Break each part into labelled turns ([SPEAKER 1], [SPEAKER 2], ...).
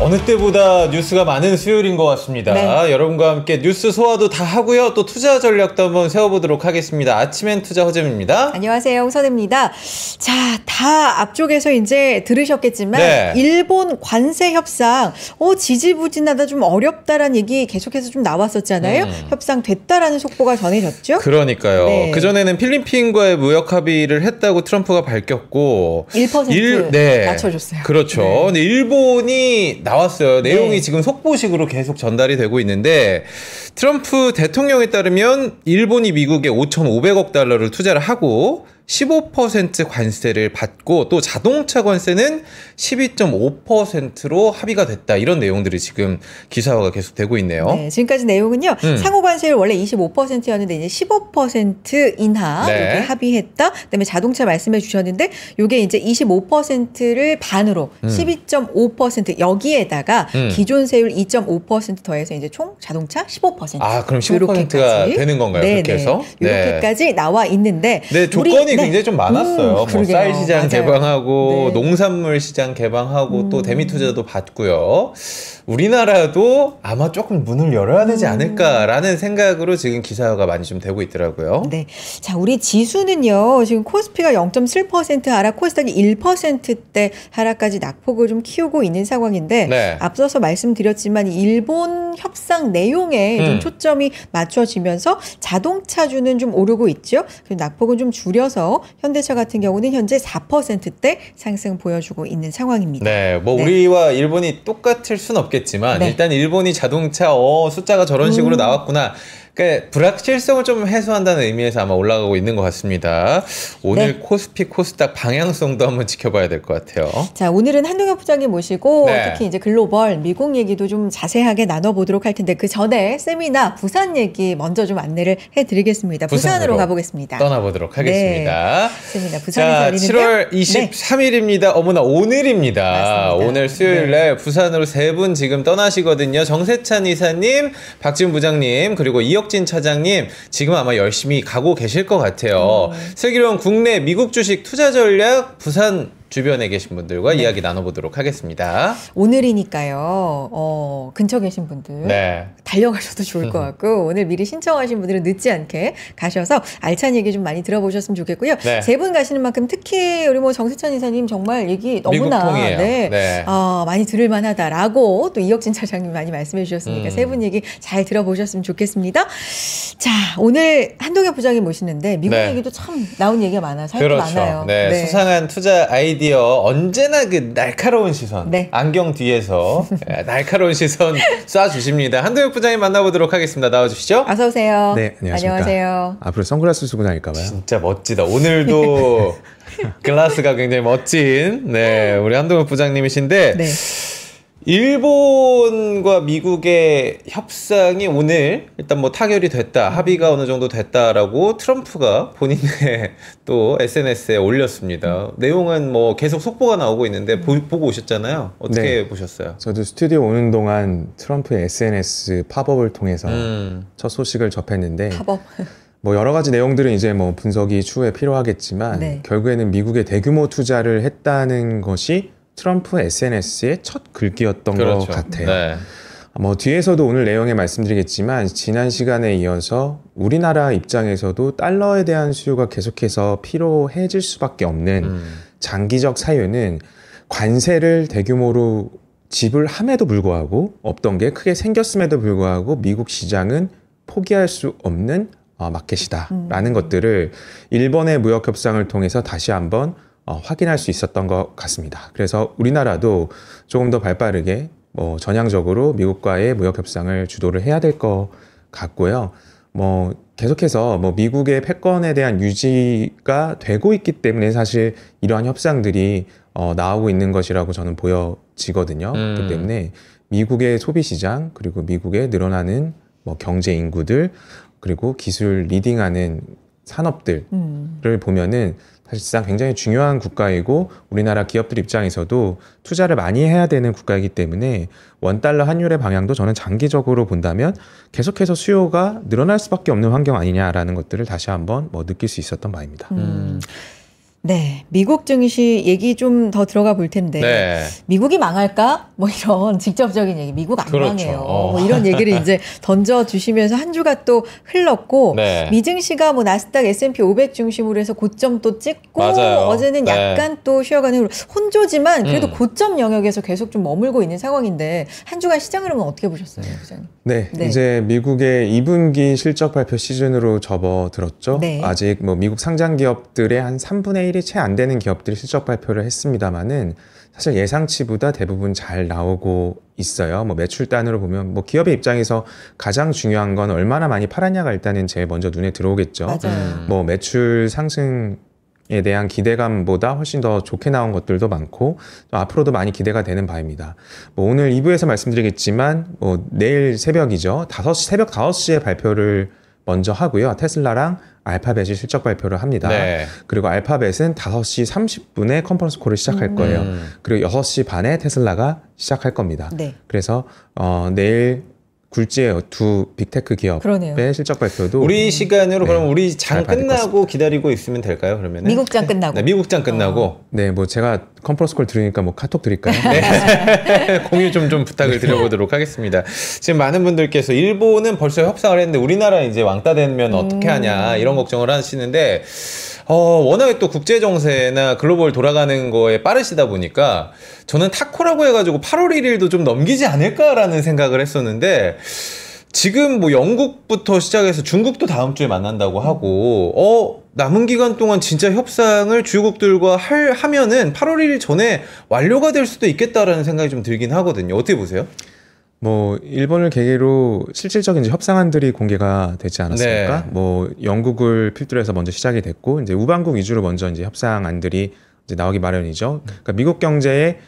[SPEAKER 1] 어느 때보다 뉴스가 많은 수요일인 것 같습니다.
[SPEAKER 2] 네.
[SPEAKER 1] 여러분과 함께 뉴스 소화도 다 하고요. 또 투자 전략도 한번 세워보도록 하겠습니다. 아침엔 투자 허재입니다.
[SPEAKER 2] 안녕하세요. 홍선혜입니다. 자, 다 앞쪽에서 이제 들으셨겠지만
[SPEAKER 1] 네.
[SPEAKER 2] 일본 관세 협상 지지부진하다 좀 어렵다라는 얘기 계속해서 좀 나왔었잖아요. 협상 됐다라는 속보가 전해졌죠.
[SPEAKER 1] 그러니까요.
[SPEAKER 2] 네.
[SPEAKER 1] 그전에는 필리핀과의 무역 합의를 했다고 트럼프가 밝혔고
[SPEAKER 2] 1%
[SPEAKER 1] 네.
[SPEAKER 2] 낮춰줬어요.
[SPEAKER 1] 그렇죠.
[SPEAKER 2] 네.
[SPEAKER 1] 근데 일본이 나왔어요. 내용이
[SPEAKER 2] 네.
[SPEAKER 1] 지금 속보식으로 계속 전달이 되고 있는데 트럼프 대통령에 따르면 일본이 미국에 5,500억 달러를 투자를 하고 15% 관세를 받고 또 자동차 관세는 12.5%로 합의가 됐다. 이런 내용들이 지금 기사화가 계속되고 있네요.
[SPEAKER 2] 네, 지금까지 내용은요. 상호 관세를 원래 25%였는데 이제 15% 인하
[SPEAKER 1] 네.
[SPEAKER 2] 이렇게 합의했다. 그다음에 자동차 말씀해 주셨는데 이게 이제 25%를 반으로 12.5% 여기에다가 기존 세율 2.5% 더해서 이제 총 자동차 15%.
[SPEAKER 1] 아, 그럼 15%가
[SPEAKER 2] 요렇게까지.
[SPEAKER 1] 되는 건가요?
[SPEAKER 2] 네,
[SPEAKER 1] 그렇게 해서?
[SPEAKER 2] 이렇게까지 나와 있는데
[SPEAKER 1] 네, 조건이 굉장히 좀 많았어요. 뭐
[SPEAKER 2] 그러게요.
[SPEAKER 1] 쌀 시장
[SPEAKER 2] 맞아요.
[SPEAKER 1] 개방하고
[SPEAKER 2] 네.
[SPEAKER 1] 농산물 시장 개방하고 또 대미 투자도 받고요. 우리나라도 아마 조금 문을 열어야 되지 않을까라는 생각으로 지금 기사가 많이 좀 되고 있더라고요.
[SPEAKER 2] 네. 자, 우리 지수는요, 지금 코스피가 0.7% 하락, 코스닥이 1%대 하락까지 낙폭을 좀 키우고 있는 상황인데,
[SPEAKER 1] 네.
[SPEAKER 2] 앞서서 말씀드렸지만, 일본 협상 내용에 좀 초점이 맞춰지면서 자동차주는 좀 오르고 있죠. 그리고 낙폭은 좀 줄여서 현대차 같은 경우는 현재 4%대 상승 보여주고 있는 상황입니다.
[SPEAKER 1] 네, 뭐
[SPEAKER 2] 네.
[SPEAKER 1] 우리와 일본이 똑같을 순 없겠지만
[SPEAKER 2] 네.
[SPEAKER 1] 일단 일본이 자동차 숫자가 저런 식으로 나왔구나. 그러니까 불확실성을 좀 해소한다는 의미에서 아마 올라가고 있는 것 같습니다. 오늘
[SPEAKER 2] 네.
[SPEAKER 1] 코스피, 코스닥 방향성도 한번 지켜봐야 될 것 같아요.
[SPEAKER 2] 자, 오늘은 한동혁 부장님 모시고
[SPEAKER 1] 네.
[SPEAKER 2] 특히 이제 글로벌 미국 얘기도 좀 자세하게 나눠보도록 할 텐데 그 전에 세미나 부산 얘기 먼저 좀 안내를 해드리겠습니다. 부산으로 가보겠습니다.
[SPEAKER 1] 떠나보도록 하겠습니다.
[SPEAKER 2] 네. 세미나 부산에서
[SPEAKER 1] 자,
[SPEAKER 2] 열리는데요.
[SPEAKER 1] 7월 23일입니다. 어머나 오늘입니다.
[SPEAKER 2] 맞습니다.
[SPEAKER 1] 오늘 수요일날 부산으로 세 분 지금 떠나시거든요. 정세찬 이사님, 박지훈 부장님, 그리고 이혁진 차장님 지금 아마 열심히 가고 계실 것 같아요. 슬기로운 국내 미국 주식 투자 전략 부산 주변에 계신 분들과 이야기 나눠보도록 하겠습니다.
[SPEAKER 2] 오늘이니까요. 근처 계신 분들
[SPEAKER 1] 네.
[SPEAKER 2] 달려가셔도 좋을 것 같고 오늘 미리 신청하신 분들은 늦지 않게 가셔서 알찬 얘기 좀 많이 들어보셨으면 좋겠고요.
[SPEAKER 1] 네.
[SPEAKER 2] 세 분 가시는 만큼 특히 우리 뭐 정세찬 이사님 정말 얘기 너무나
[SPEAKER 1] 미국풍이에요. 네.
[SPEAKER 2] 많이 들을 만하다라고 또 이혁진 차장님 많이 말씀해 주셨으니까 세 분 얘기 잘 들어보셨으면 좋겠습니다. 자, 오늘 한동혁 부장님 모시는데 미국
[SPEAKER 1] 네.
[SPEAKER 2] 얘기도 참 나온 얘기가 많아요. 살 게
[SPEAKER 1] 그렇죠.
[SPEAKER 2] 많아요.
[SPEAKER 1] 네, 수상한 투자 아이디어 언제나 그 날카로운 시선,
[SPEAKER 2] 네.
[SPEAKER 1] 안경 뒤에서 날카로운 시선 쏴주십니다. 한동혁 부장님 만나보도록 하겠습니다. 나와주시죠.
[SPEAKER 2] 어서 오세요.
[SPEAKER 3] 네, 안녕하십니까.
[SPEAKER 2] 안녕하세요.
[SPEAKER 3] 앞으로 선글라스 쓰고 다닐까봐요.
[SPEAKER 1] 진짜 멋지다. 오늘도 글라스가 굉장히 멋진 우리 한동혁 부장님이신데
[SPEAKER 2] 네.
[SPEAKER 1] 일본과 미국의 협상이 오늘 일단 뭐 타결이 됐다, 합의가 어느 정도 됐다라고 트럼프가 본인의 또 SNS에 올렸습니다. 내용은 뭐 계속 속보가 나오고 있는데 보고 오셨잖아요. 어떻게
[SPEAKER 3] 네.
[SPEAKER 1] 보셨어요?
[SPEAKER 3] 저도 스튜디오 오는 동안 트럼프의 SNS 팝업을 통해서 첫 소식을 접했는데
[SPEAKER 2] 팝업.
[SPEAKER 3] 뭐 여러 가지 내용들은 이제 뭐 분석이 추후에 필요하겠지만
[SPEAKER 2] 네.
[SPEAKER 3] 결국에는 미국의 대규모 투자를 했다는 것이 트럼프 SNS의 첫 글귀였던
[SPEAKER 1] 그렇죠.
[SPEAKER 3] 것 같아요.
[SPEAKER 1] 네.
[SPEAKER 3] 뭐 뒤에서도 오늘 내용에 말씀드리겠지만 지난 시간에 이어서 우리나라 입장에서도 달러에 대한 수요가 계속해서 필요해질 수밖에 없는 장기적 사유는 관세를 대규모로 지불함에도 불구하고 없던 게 크게 생겼음에도 불구하고 미국 시장은 포기할 수 없는 마켓이다라는 것들을 일본의 무역 협상을 통해서 다시 한번 확인할 수 있었던 것 같습니다. 그래서 우리나라도 조금 더 발빠르게 전향적으로 미국과의 무역 협상을 주도를 해야 될 것 같고요. 계속해서 미국의 패권에 대한 유지가 되고 있기 때문에 사실 이러한 협상들이 나오고 있는 것이라고 저는 보여지거든요. 그렇기 때문에 미국의 소비 시장 그리고 미국의 늘어나는 경제 인구들 그리고 기술 리딩하는 산업들을 보면은 사실상 굉장히 중요한 국가이고 우리나라 기업들 입장에서도 투자를 많이 해야 되는 국가이기 때문에 원달러 환율의 방향도 저는 장기적으로 본다면 계속해서 수요가 늘어날 수밖에 없는 환경 아니냐라는 것들을 다시 한번 느낄 수 있었던 바입니다.
[SPEAKER 2] 네, 미국 증시 얘기 좀 더 들어가 볼 텐데
[SPEAKER 1] 네.
[SPEAKER 2] 미국이 망할까? 뭐 이런 직접적인 얘기, 미국 안
[SPEAKER 1] 그렇죠.
[SPEAKER 2] 망해요. 뭐 이런 얘기를 이제 던져 주시면서 한 주가 또 흘렀고
[SPEAKER 1] 네.
[SPEAKER 2] 미증시가 뭐 나스닥 S&P 500 중심으로 해서 고점 또 찍고
[SPEAKER 1] 맞아요.
[SPEAKER 2] 어제는
[SPEAKER 1] 네.
[SPEAKER 2] 약간 또 쉬어가는 혼조지만 그래도 고점 영역에서 계속 좀 머물고 있는 상황인데 한 주간 시장 흐름은 어떻게 보셨어요, 부장님?
[SPEAKER 3] 네,
[SPEAKER 2] 네.
[SPEAKER 3] 이제 미국의 2분기 실적 발표 시즌으로 접어들었죠.
[SPEAKER 2] 네.
[SPEAKER 3] 아직 뭐 미국 상장 기업들의 한 3분의 1이 채 안 되는 기업들이 실적 발표를 했습니다만은 사실 예상치보다 대부분 잘 나오고 있어요. 뭐 매출단으로 보면 뭐 기업의 입장에서 가장 중요한 건 얼마나 많이 팔았냐가 일단은 제일 먼저 눈에 들어오겠죠.
[SPEAKER 2] 맞아요.
[SPEAKER 3] 뭐 매출 상승에 대한 기대감보다 훨씬 더 좋게 나온 것들도 많고 또 앞으로도 많이 기대가 되는 바입니다. 뭐 오늘 2부에서 말씀드리겠지만 뭐 내일 새벽이죠. 새벽 5시에 발표를 먼저 하고요. 테슬라랑 알파벳이 실적 발표를 합니다.
[SPEAKER 1] 네.
[SPEAKER 3] 그리고 알파벳은 5시 30분에 컨퍼런스 콜을 시작할 거예요. 그리고 6시 반에 테슬라가 시작할 겁니다.
[SPEAKER 2] 네.
[SPEAKER 3] 그래서 내일 굴지의 두 빅테크 기업의
[SPEAKER 2] 그러네요.
[SPEAKER 3] 실적 발표도
[SPEAKER 1] 우리 시간으로
[SPEAKER 3] 네,
[SPEAKER 1] 그럼 우리 장
[SPEAKER 3] 잘 받을 것
[SPEAKER 1] 끝나고 기다리고 있으면 될까요? 그러면
[SPEAKER 2] 미국장 끝나고.
[SPEAKER 1] 네, 미국장 끝나고
[SPEAKER 3] 네, 뭐 제가 컨퍼런스 콜 들으니까 뭐 카톡 드릴까요?
[SPEAKER 1] 공유 좀 부탁을 드려보도록 하겠습니다. 지금 많은 분들께서 일본은 벌써 협상을 했는데 우리나라 이제 왕따 되면 어떻게 하냐 이런 걱정을 하시는데 워낙에 또 국제 정세나 글로벌 돌아가는 거에 빠르시다 보니까 저는 타코라고 해가지고 8월 1일도 좀 넘기지 않을까라는 생각을 했었는데 지금 뭐 영국부터 시작해서 중국도 다음 주에 만난다고 하고 남은 기간 동안 진짜 협상을 주요국들과 하면은 8월 1일 전에 완료가 될 수도 있겠다라는 생각이 좀 들긴 하거든요. 어떻게 보세요?
[SPEAKER 3] 뭐 일본을 계기로 실질적인 이제 협상안들이 공개가 되지 않았습니까?
[SPEAKER 1] 네.
[SPEAKER 3] 뭐 영국을 필두로 해서 먼저 시작이 됐고 이제 우방국 위주로 먼저 이제 협상안들이 이제 나오기 마련이죠. 그러니까 미국 경제에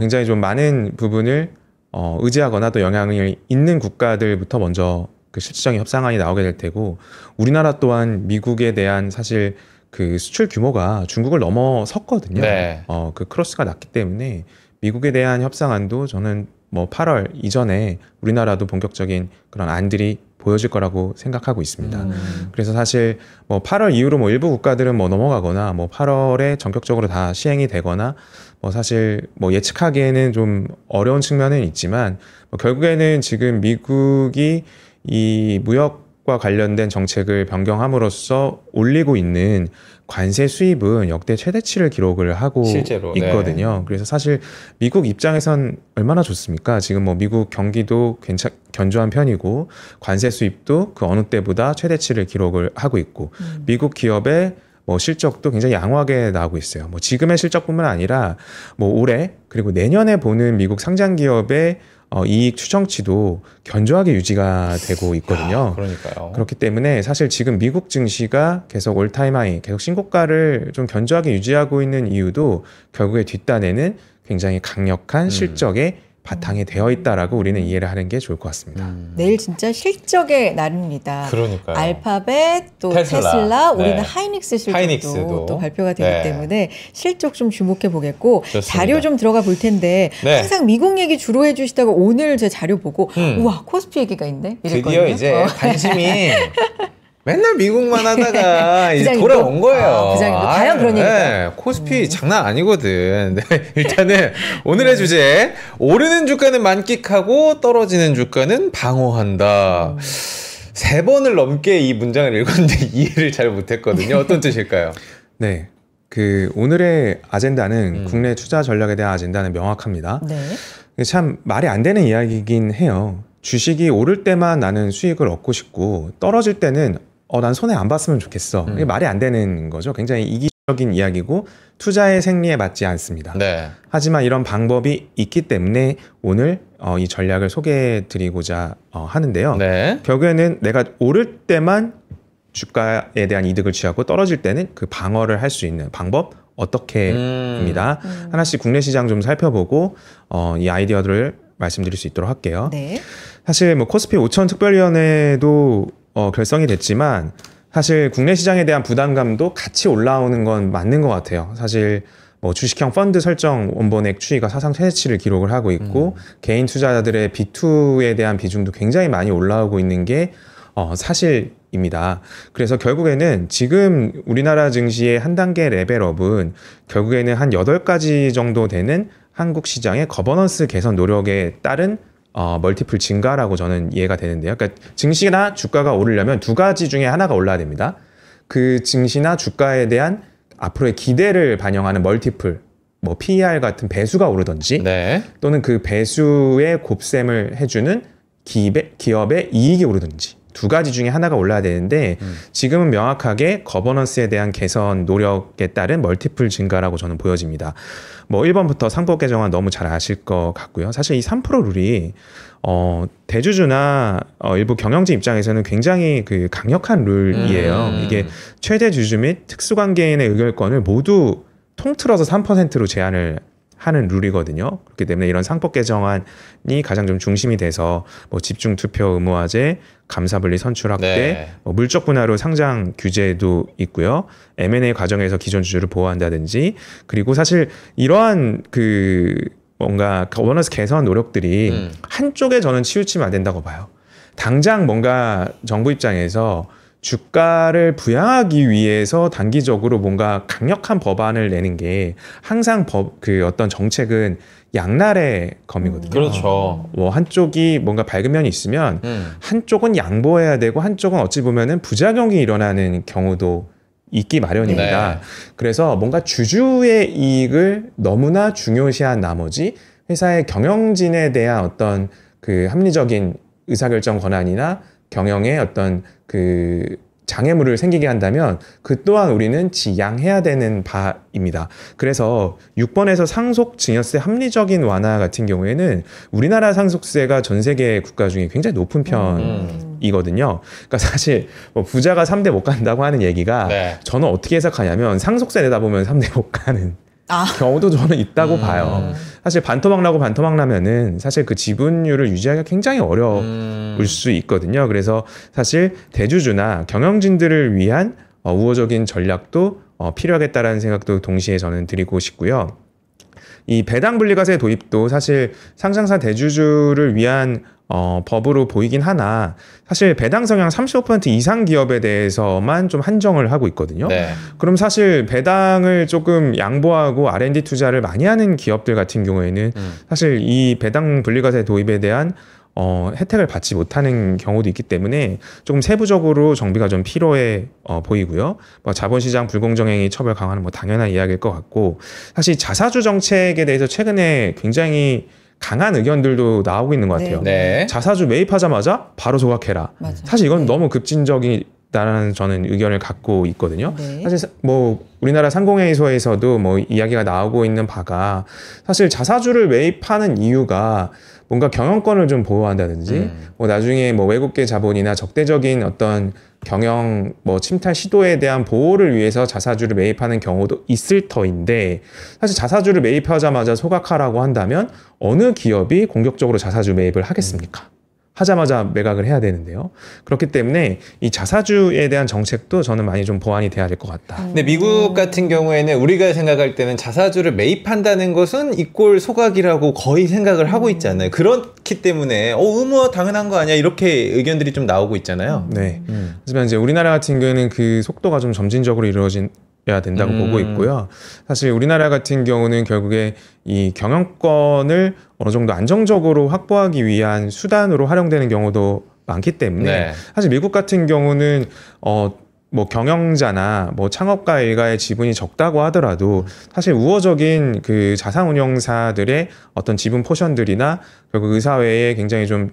[SPEAKER 3] 굉장히 좀 많은 부분을 의지하거나 또 영향이 있는 국가들부터 먼저 그 실질적인 협상안이 나오게 될 테고 우리나라 또한 미국에 대한 사실 그 수출 규모가 중국을 넘어섰거든요.
[SPEAKER 1] 네.
[SPEAKER 3] 그 크로스가 났기 때문에 미국에 대한 협상안도 저는 뭐 8월 이전에 우리나라도 본격적인 그런 안들이 보여질 거라고 생각하고 있습니다. 그래서 사실 뭐 8월 이후로 뭐 일부 국가들은 뭐 넘어가거나 뭐 8월에 전격적으로 다 시행이 되거나 뭐 사실 뭐 예측하기에는 좀 어려운 측면은 있지만 뭐 결국에는 지금 미국이 이 무역과 관련된 정책을 변경함으로써 올리고 있는 관세 수입은 역대 최대치를 기록을 하고
[SPEAKER 1] 실제로,
[SPEAKER 3] 있거든요.
[SPEAKER 1] 네.
[SPEAKER 3] 그래서 사실 미국 입장에선 얼마나 좋습니까? 지금 뭐 미국 경기도 견조한 편이고 관세 수입도 그 어느 때보다 최대치를 기록을 하고 있고 미국 기업의 뭐 실적도 굉장히 양호하게 나오고 있어요. 뭐 지금의 실적뿐만 아니라 뭐 올해 그리고 내년에 보는 미국 상장 기업의 이익 추정치도 견조하게 유지가 되고 있거든요.
[SPEAKER 1] 그러니까요.
[SPEAKER 3] 그렇기 때문에 사실 지금 미국 증시가 계속 올타임 하이, 계속 신고가를 좀 견조하게 유지하고 있는 이유도 결국에 뒷단에는 굉장히 강력한 실적의 바탕이 되어 있다라고 우리는 이해를 하는 게 좋을 것 같습니다.
[SPEAKER 2] 내일 진짜 실적의 날입니다.
[SPEAKER 1] 그러니까요.
[SPEAKER 2] 알파벳 또
[SPEAKER 1] 테슬라.
[SPEAKER 2] 테슬라 우리는
[SPEAKER 1] 네.
[SPEAKER 2] 하이닉스 실적도
[SPEAKER 1] 하이닉스도.
[SPEAKER 2] 또 발표가 되기
[SPEAKER 1] 네.
[SPEAKER 2] 때문에 실적 좀 주목해 보겠고
[SPEAKER 1] 좋습니다.
[SPEAKER 2] 자료 좀 들어가 볼 텐데
[SPEAKER 1] 네.
[SPEAKER 2] 항상 미국 얘기 주로 해주시다가 오늘 제 자료 보고 우와 코스피 얘기가 있네 이랬거든요.
[SPEAKER 1] 드디어 이제 관심이 맨날 미국만 하다가 이제
[SPEAKER 2] 부장님도?
[SPEAKER 1] 돌아온 거예요.
[SPEAKER 2] 부장님도 과연 그런 얘기일까요?
[SPEAKER 1] 네, 코스피 장난 아니거든. 네, 일단은 오늘의 주제 오르는 주가는 만끽하고 떨어지는 주가는 방어한다. 3번을 넘게 이 문장을 읽었는데 이해를 잘 못했거든요. 어떤 뜻일까요?
[SPEAKER 3] 네. 그 오늘의 아젠다는 국내 투자 전략에 대한 아젠다는 명확합니다.
[SPEAKER 2] 네.
[SPEAKER 3] 참 말이 안 되는 이야기이긴 해요. 주식이 오를 때만 나는 수익을 얻고 싶고 떨어질 때는 난 손해 안 봤으면 좋겠어. 이게 말이 안 되는 거죠. 굉장히 이기적인 이야기고 투자의 생리에 맞지 않습니다.
[SPEAKER 1] 네.
[SPEAKER 3] 하지만 이런 방법이 있기 때문에 오늘 이 전략을 소개해드리고자 하는데요.
[SPEAKER 1] 네.
[SPEAKER 3] 결국에는 내가 오를 때만 주가에 대한 이득을 취하고 떨어질 때는 그 방어를 할 수 있는 방법 어떻게입니다. 하나씩 국내 시장 좀 살펴보고 이 아이디어들을 말씀드릴 수 있도록 할게요.
[SPEAKER 2] 네.
[SPEAKER 3] 사실 뭐 코스피 5천 특별위원회도 결성이 됐지만 사실 국내 시장에 대한 부담감도 같이 올라오는 건 맞는 것 같아요. 사실 뭐 주식형 펀드 설정 원본액 추이가 사상 최대치를 기록을 하고 있고 개인 투자자들의 B2에 대한 비중도 굉장히 많이 올라오고 있는 게 사실인 입니다. 그래서 결국에는 지금 우리나라 증시의 한 단계 레벨업은 결국에는 한 8가지 정도 되는 한국 시장의 거버넌스 개선 노력에 따른 멀티플 증가라고 저는 이해가 되는데요. 그러니까 증시나 주가가 오르려면 2가지 중에 하나가 올라야 됩니다. 그 증시나 주가에 대한 앞으로의 기대를 반영하는 멀티플, 뭐 PER 같은 배수가 오르든지
[SPEAKER 1] 네.
[SPEAKER 3] 또는 그 배수의 곱셈을 해주는 기업의 이익이 오르든지 2가지 중에 하나가 올라야 되는데 지금은 명확하게 거버넌스에 대한 개선 노력에 따른 멀티플 증가라고 저는 보여집니다. 뭐 1번부터 상법 개정안 너무 잘 아실 것 같고요. 사실 이 3% 룰이 대주주나 일부 경영진 입장에서는 굉장히 그 강력한 룰이에요. 이게 최대 주주 및 특수관계인의 의결권을 모두 통틀어서 3%로 제한을 하는 룰이거든요. 그렇기 때문에 이런 상법 개정안이 가장 좀 중심이 돼서 뭐 집중 투표 의무화제, 감사분리 선출 확대,
[SPEAKER 1] 네.
[SPEAKER 3] 뭐 물적 분할로 상장 규제도 있고요. M&A 과정에서 기존 주주를 보호한다든지, 그리고 사실 이러한 그 뭔가 거버넌스 개선 노력들이 한쪽에 저는 치우치면 안 된다고 봐요. 당장 뭔가 정부 입장에서 주가를 부양하기 위해서 단기적으로 뭔가 강력한 법안을 내는 게 항상 그 어떤 정책은 양날의 검이거든요.
[SPEAKER 1] 그렇죠.
[SPEAKER 3] 뭐 한쪽이 뭔가 밝은 면이 있으면 한쪽은 양보해야 되고 한쪽은 어찌 보면은 부작용이 일어나는 경우도 있기 마련입니다.
[SPEAKER 1] 네.
[SPEAKER 3] 그래서 뭔가 주주의 이익을 너무나 중요시한 나머지 회사의 경영진에 대한 어떤 그 합리적인 의사결정 권한이나 경영에 어떤 그 장애물을 생기게 한다면 그 또한 우리는 지양해야 되는 바입니다. 그래서 6번에서 상속 증여세 합리적인 완화 같은 경우에는 우리나라 상속세가 전 세계 국가 중에 굉장히 높은 편이거든요. 그러니까 사실 뭐 부자가 3대 못 간다고 하는 얘기가
[SPEAKER 1] 네.
[SPEAKER 3] 저는 어떻게 해석하냐면 상속세 내다 보면 3대 못 가는 경우도 저는 있다고 봐요. 사실 반토막 나고 반토막 나면은 사실 그 지분율을 유지하기가 굉장히 어려울 수 있거든요. 그래서 사실 대주주나 경영진들을 위한 우호적인 전략도 필요하겠다라는 생각도 동시에 저는 드리고 싶고요. 이 배당 분리과세 도입도 사실 상장사 대주주를 위한 법으로 보이긴 하나 사실 배당 성향 35% 이상 기업에 대해서만 좀 한정을 하고 있거든요.
[SPEAKER 1] 네.
[SPEAKER 3] 그럼 사실 배당을 조금 양보하고 R&D 투자를 많이 하는 기업들 같은 경우에는 사실 이 배당 분리과세 도입에 대한 혜택을 받지 못하는 경우도 있기 때문에 조금 세부적으로 정비가 좀 필요해 보이고요. 뭐 자본시장 불공정행위 처벌 강화는 뭐 당연한 이야기일 것 같고 사실 자사주 정책에 대해서 최근에 굉장히 강한 의견들도 나오고 있는 것 같아요.
[SPEAKER 1] 네.
[SPEAKER 3] 자사주 매입하자마자 바로 조각해라.
[SPEAKER 2] 맞아요.
[SPEAKER 3] 사실 이건
[SPEAKER 2] 네.
[SPEAKER 3] 너무 급진적이다라는 저는 의견을 갖고 있거든요.
[SPEAKER 2] 네.
[SPEAKER 3] 사실 뭐 우리나라 상공회의소에서도 뭐 이야기가 나오고 있는 바가 사실 자사주를 매입하는 이유가 뭔가 경영권을 좀 보호한다든지 뭐 나중에 뭐 외국계 자본이나 적대적인 어떤 경영 뭐 침탈 시도에 대한 보호를 위해서 자사주를 매입하는 경우도 있을 터인데 사실 자사주를 매입하자마자 소각하라고 한다면 어느 기업이 공격적으로 자사주 매입을 하겠습니까? 하자마자 매각을 해야 되는데요. 그렇기 때문에 이 자사주에 대한 정책도 저는 많이 좀 보완이 돼야 될 것 같다.
[SPEAKER 1] 근데 미국 같은 경우에는 우리가 생각할 때는 자사주를 매입한다는 것은 이꼴 소각이라고 거의 생각을 하고 있잖아요. 그렇기 때문에 의무화 당연한 거 아니야 이렇게 의견들이 좀 나오고 있잖아요.
[SPEAKER 3] 네. 하지만 이제 우리나라 같은 경우에는 그 속도가 좀 점진적으로 이루어져야 된다고 보고 있고요. 사실 우리나라 같은 경우는 결국에 이 경영권을 어느 정도 안정적으로 확보하기 위한 수단으로 활용되는 경우도 많기 때문에
[SPEAKER 1] 네.
[SPEAKER 3] 사실 미국 같은 경우는 뭐 경영자나 뭐 창업가 일가의 지분이 적다고 하더라도 사실 우호적인 그 자산운용사들의 어떤 지분 포션들이나 결국 의사회에 굉장히 좀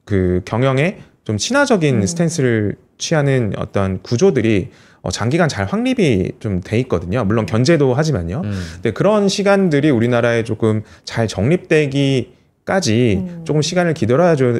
[SPEAKER 3] 그 경영에 좀 친화적인 스탠스를 취하는 어떤 구조들이 장기간 잘 확립이 좀 돼 있거든요. 물론 견제도 하지만요. 근데 그런 시간들이 우리나라에 조금 잘 정립되기까지 조금 시간을 기다려야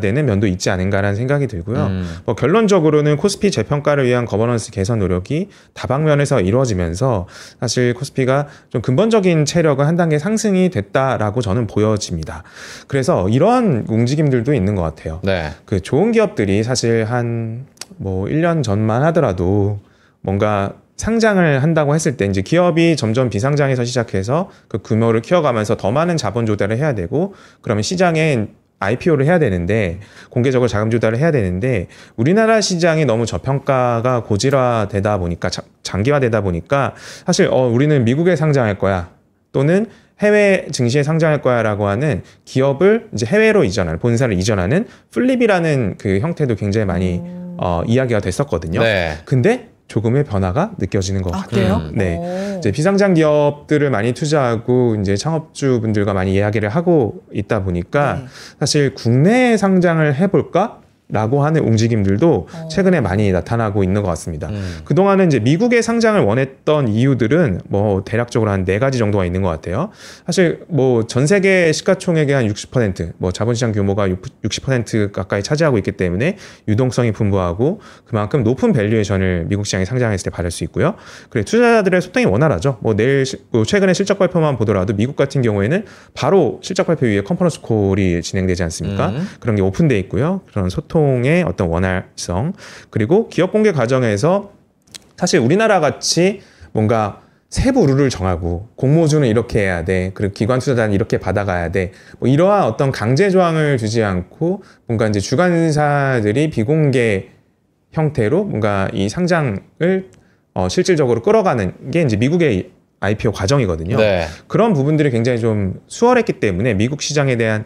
[SPEAKER 3] 되는 면도 있지 않은가라는 생각이 들고요. 뭐 결론적으로는 코스피 재평가를 위한 거버넌스 개선 노력이 다방면에서 이루어지면서 사실 코스피가 좀 근본적인 체력은 한 단계 상승이 됐다라고 저는 보여집니다. 그래서 이러한 움직임들도 있는 것 같아요.
[SPEAKER 1] 네.
[SPEAKER 3] 그 좋은 기업들이 사실 한 뭐 1년 전만 하더라도 뭔가 상장을 한다고 했을 때 이제 기업이 점점 비상장에서 시작해서 그 규모를 키워가면서 더 많은 자본 조달을 해야 되고 그러면 시장에 IPO를 해야 되는데 공개적으로 자금 조달을 해야 되는데 우리나라 시장이 너무 저평가가 고질화되다 보니까 장기화되다 보니까 사실 우리는 미국에 상장할 거야 또는 해외 증시에 상장할 거야라고 하는 기업을 이제 해외로 이전하는 본사를 이전하는 플립이라는 그 형태도 굉장히 많이 이야기가 됐었거든요.
[SPEAKER 1] 네.
[SPEAKER 3] 근데 조금의 변화가 느껴지는 것 같아요.
[SPEAKER 2] 그래요?
[SPEAKER 3] 네, 이제 비상장 기업들을 많이 투자하고 이제 창업주분들과 많이 이야기를 하고 있다 보니까
[SPEAKER 2] 네.
[SPEAKER 3] 사실 국내 상장을 해볼까? 라고 하는 움직임들도 최근에 많이 나타나고 있는 것 같습니다. 그동안은 이제 미국에 상장을 원했던 이유들은 뭐 대략적으로 한 4가지 정도가 있는 것 같아요. 사실 뭐 전 세계 시가총액의 한 60%, 뭐 자본시장 규모가 60% 가까이 차지하고 있기 때문에 유동성이 풍부하고 그만큼 높은 밸류에이션을 미국 시장에 상장했을 때 받을 수 있고요. 그리고 투자자들의 소통이 원활하죠. 뭐 내일 최근에 실적 발표만 보더라도 미국 같은 경우에는 바로 실적 발표 위에 컨퍼런스 콜이 진행되지 않습니까? 그런 게 오픈돼 있고요. 그런 소통의 어떤 원활성 그리고 기업 공개 과정에서 사실 우리나라 같이 뭔가 세부 룰을 정하고 공모주는 이렇게 해야 돼 그리고 기관 투자자는 이렇게 받아가야 돼 뭐 이러한 어떤 강제 조항을 두지 않고 뭔가 이제 주관사들이 비공개 형태로 뭔가 이 상장을 실질적으로 끌어가는 게 이제 미국의 IPO 과정이거든요.
[SPEAKER 1] 네.
[SPEAKER 3] 그런 부분들이 굉장히 좀 수월했기 때문에 미국 시장에 대한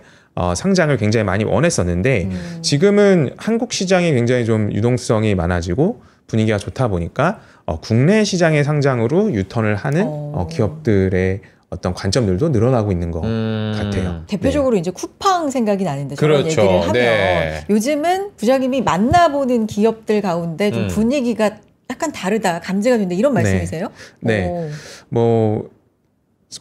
[SPEAKER 3] 상장을 굉장히 많이 원했었는데 지금은 한국 시장이 굉장히 좀 유동성이 많아지고 분위기가 좋다 보니까 국내 시장의 상장으로 유턴을 하는 기업들의 어떤 관점들도 늘어나고 있는 것 같아요.
[SPEAKER 2] 대표적으로 이제 쿠팡 생각이 나는데 저런
[SPEAKER 1] 그렇죠.
[SPEAKER 2] 얘기를 하면
[SPEAKER 1] 네.
[SPEAKER 2] 요즘은 부장님이 만나보는 기업들 가운데 좀 분위기가 약간 다르다, 감지가 된다 이런 말씀이세요?
[SPEAKER 3] 네. 뭐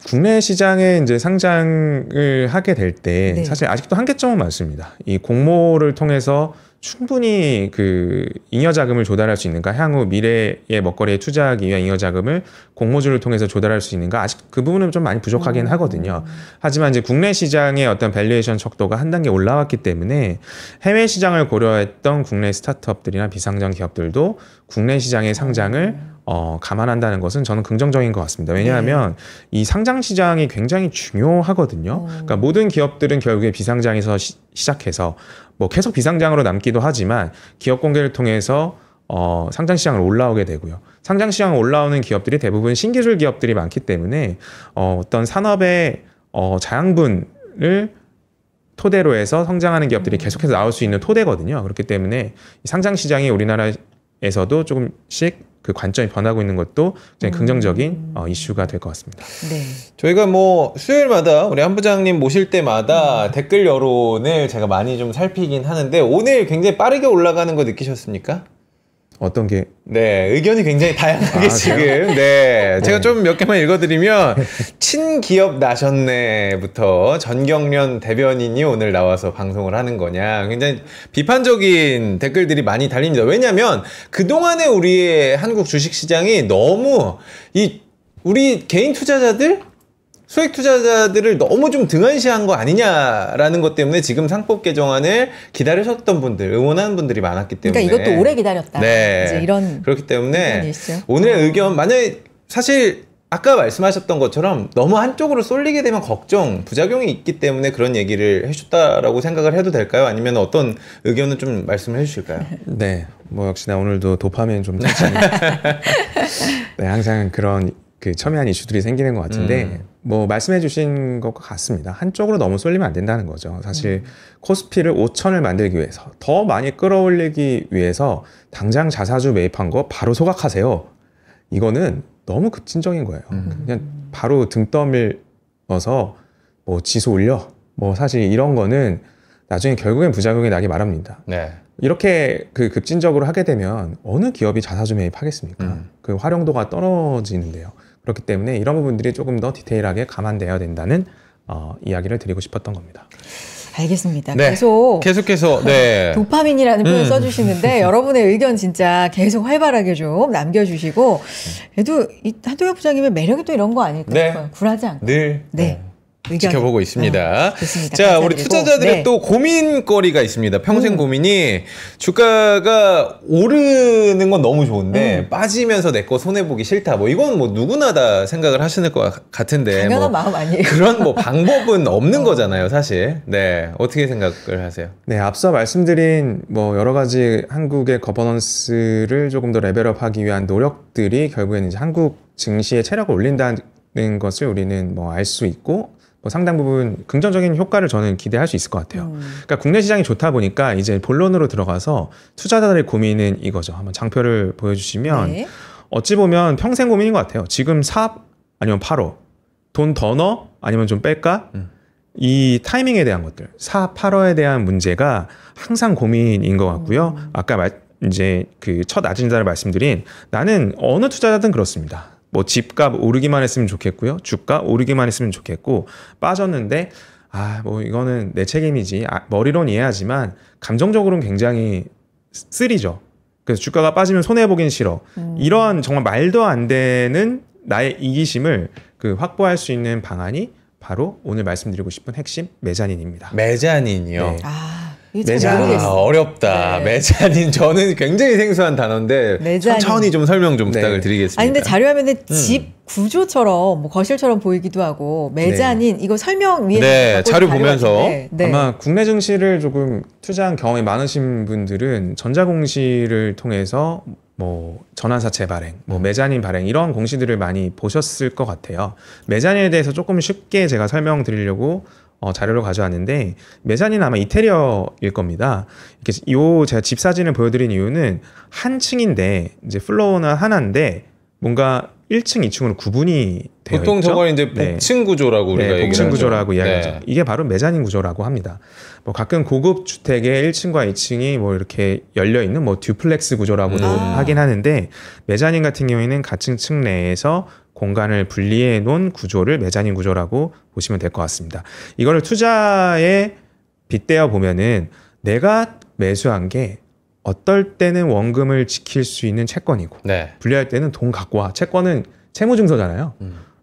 [SPEAKER 3] 국내 시장에 이제 상장을 하게 될 때
[SPEAKER 2] 네.
[SPEAKER 3] 사실 아직도 한계점은 많습니다. 이 공모를 통해서 충분히 그 잉여 자금을 조달할 수 있는가, 향후 미래의 먹거리에 투자하기 위한 잉여 자금을 공모주를 통해서 조달할 수 있는가, 아직 그 부분은 좀 많이 부족하긴 하거든요. 하지만 이제 국내 시장의 어떤 밸류에이션 척도가 한 단계 올라왔기 때문에 해외 시장을 고려했던 국내 스타트업들이나 비상장 기업들도 국내 시장의 상장을 감안한다는 것은 저는 긍정적인 것 같습니다. 왜냐하면 이 상장 시장이 굉장히 중요하거든요. 그러니까 모든 기업들은 결국에 비상장에서 시작해서 뭐 계속 비상장으로 남기도 하지만 기업 공개를 통해서 상장 시장으로 올라오게 되고요. 상장 시장에 올라오는 기업들이 대부분 신기술 기업들이 많기 때문에 어떤 산업의 자양분을 토대로 해서 성장하는 기업들이 계속해서 나올 수 있는 토대거든요. 그렇기 때문에 상장 시장이 우리나라에서도 조금씩 그 관점이 변하고 있는 것도 굉장히 긍정적인 이슈가 될 것 같습니다.
[SPEAKER 2] 네.
[SPEAKER 1] 저희가 뭐 수요일마다 우리 한 부장님 모실 때마다 댓글 여론을 제가 많이 좀 살피긴 하는데 오늘 굉장히 빠르게 올라가는 거 느끼셨습니까?
[SPEAKER 3] 어떤 게?
[SPEAKER 1] 네, 의견이 굉장히 다양하게 지금. 네, 제가 좀 몇 개만 읽어드리면 친기업 나셨네부터 전경련 대변인이 오늘 나와서 방송을 하는 거냐. 굉장히 비판적인 댓글들이 많이 달립니다. 왜냐하면 그동안에 우리의 한국 주식시장이 너무 우리 개인 투자자들? 소액 투자자들을 너무 좀 등한시한 거 아니냐라는 것 때문에 지금 상법 개정안을 기다리셨던 분들, 응원하는 분들이 많았기 때문에.
[SPEAKER 2] 그러니까 이것도 오래 기다렸다.
[SPEAKER 1] 네.
[SPEAKER 2] 이제 이런
[SPEAKER 1] 그렇기 때문에
[SPEAKER 2] 의견이시죠?
[SPEAKER 1] 오늘의 의견, 만약에 사실 아까 말씀하셨던 것처럼 너무 한쪽으로 쏠리게 되면 걱정, 부작용이 있기 때문에 그런 얘기를 해줬다라고 생각을 해도 될까요? 아니면 어떤 의견은 좀 말씀을 해주실까요?
[SPEAKER 3] 네, 뭐 역시나 오늘도 도파민 좀 터치는. 네, 항상 그런 그 첨예한 이슈들이 생기는 것 같은데 뭐 말씀해 주신 것과 같습니다. 한쪽으로 너무 쏠리면 안 된다는 거죠. 사실 코스피를 5천을 만들기 위해서 더 많이 끌어올리기 위해서 당장 자사주 매입한 거 바로 소각하세요. 이거는 너무 급진적인 거예요. 그냥 바로 등 떠밀어서 뭐 지수 올려 뭐 사실 이런 거는 나중에 결국엔 부작용이 나기 마련입니다.
[SPEAKER 1] 네.
[SPEAKER 3] 이렇게 그 급진적으로 하게 되면 어느 기업이 자사주 매입하겠습니까? 그 활용도가 떨어지는데요. 그렇기 때문에 이런 부분들이 조금 더 디테일하게 감안되어야 된다는 이야기를 드리고 싶었던 겁니다.
[SPEAKER 2] 알겠습니다.
[SPEAKER 1] 네. 계속해서 네.
[SPEAKER 2] 도파민이라는 표현 써주시는데 여러분의 의견 진짜 계속 활발하게 좀 남겨주시고 그래도 이 한동혁 부장님의 매력이 또 이런 거 아닐까요?
[SPEAKER 1] 네.
[SPEAKER 2] 굴하지 않고.
[SPEAKER 1] 늘.
[SPEAKER 2] 네.
[SPEAKER 1] 지켜보고 있습니다.
[SPEAKER 2] 좋습니다.
[SPEAKER 1] 자,
[SPEAKER 2] 감사드리고.
[SPEAKER 1] 우리 투자자들의
[SPEAKER 2] 네.
[SPEAKER 1] 또 고민거리가 있습니다. 평생 고민이 주가가 오르는 건 너무 좋은데 빠지면서 내 거 손해보기 싫다. 뭐 이건 뭐 누구나 다 생각을 하시는 것 같은데
[SPEAKER 2] 당연한
[SPEAKER 1] 뭐
[SPEAKER 2] 마음 아니에요.
[SPEAKER 1] 그런 뭐 방법은 없는 거잖아요, 사실. 네, 어떻게 생각을 하세요?
[SPEAKER 3] 네, 앞서 말씀드린 뭐 여러 가지 한국의 거버넌스를 조금 더 레벨업하기 위한 노력들이 결국에는 이제 한국 증시의 체력을 올린다는 것을 우리는 뭐 알 수 있고 뭐 상당 부분 긍정적인 효과를 저는 기대할 수 있을 것 같아요. 그러니까 국내 시장이 좋다 보니까 이제 본론으로 들어가서 투자자들의 고민은 이거죠. 한번 장표를 보여주시면
[SPEAKER 2] 네.
[SPEAKER 3] 어찌 보면 평생 고민인 것 같아요. 지금 사 아니면 팔어 돈 더 넣어 아니면 좀 뺄까? 이 타이밍에 대한 것들, 사, 팔어에 대한 문제가 항상 고민인 것 같고요. 아까 이제 그 첫 아젠다를 말씀드린 나는 어느 투자자든 그렇습니다. 뭐 집값 오르기만 했으면 좋겠고요. 주가 오르기만 했으면 좋겠고 빠졌는데 뭐 이거는 내 책임이지. 머리로는 이해하지만 감정적으로는 굉장히 쓰리죠. 그래서 주가가 빠지면 손해보긴 싫어. 이러한 정말 말도 안 되는 나의 이기심을 확보할 수 있는 방안이 바로 오늘 말씀드리고 싶은 핵심 메자닌입니다.
[SPEAKER 1] 메자닌이요?
[SPEAKER 3] 네.
[SPEAKER 2] 이거 잘 모르겠어요.
[SPEAKER 1] 어렵다.
[SPEAKER 2] 네.
[SPEAKER 1] 메자닌 저는 굉장히 생소한 단어인데
[SPEAKER 2] 메자닌.
[SPEAKER 1] 천천히 좀 설명 좀
[SPEAKER 3] 네.
[SPEAKER 1] 부탁을 드리겠습니다.
[SPEAKER 2] 아니 근데 자료화면에 집 구조처럼 뭐 거실처럼 보이기도 하고 메자닌 이거 설명 위에
[SPEAKER 1] 네,
[SPEAKER 2] 갖고
[SPEAKER 1] 자료
[SPEAKER 2] 자료
[SPEAKER 1] 보면서
[SPEAKER 2] 같은데. 네.
[SPEAKER 3] 아마 국내 증시를 조금 투자한 경험이 많으신 분들은 전자공시를 통해서 뭐 전환사채 발행, 뭐 메자닌 발행 이런 공시들을 많이 보셨을 것 같아요. 메자닌에 대해서 조금 쉽게 제가 설명드리려고 자료를 가져왔는데 메자닌은 아마 이태리어일 겁니다. 이렇게 제가 집 사진을 보여드린 이유는 한 층인데 이제 플로어는 하나인데 뭔가 1층, 2층으로 구분이 되어
[SPEAKER 1] 보통
[SPEAKER 3] 있죠.
[SPEAKER 1] 저걸 이제 복층 구조라고 우리가
[SPEAKER 3] 네,
[SPEAKER 1] 얘기를
[SPEAKER 3] 복층
[SPEAKER 1] 하죠.
[SPEAKER 3] 구조라고 이야기하죠.
[SPEAKER 1] 네.
[SPEAKER 3] 이게 바로 메자닌 구조라고 합니다. 뭐 가끔 고급 주택의 1층과 2층이 뭐 이렇게 열려 있는 뭐 듀플렉스 구조라고도 하긴 하는데 메자닌 같은 경우에는 같은 층 내에서 공간을 분리해 놓은 구조를 메자닌 구조라고 보시면 될 것 같습니다. 이거를 투자에 빗대어 보면은 내가 매수한 게 어떨 때는 원금을 지킬 수 있는 채권이고
[SPEAKER 1] 네.
[SPEAKER 3] 분리할 때는 돈 갖고 와. 채권은 채무증서잖아요.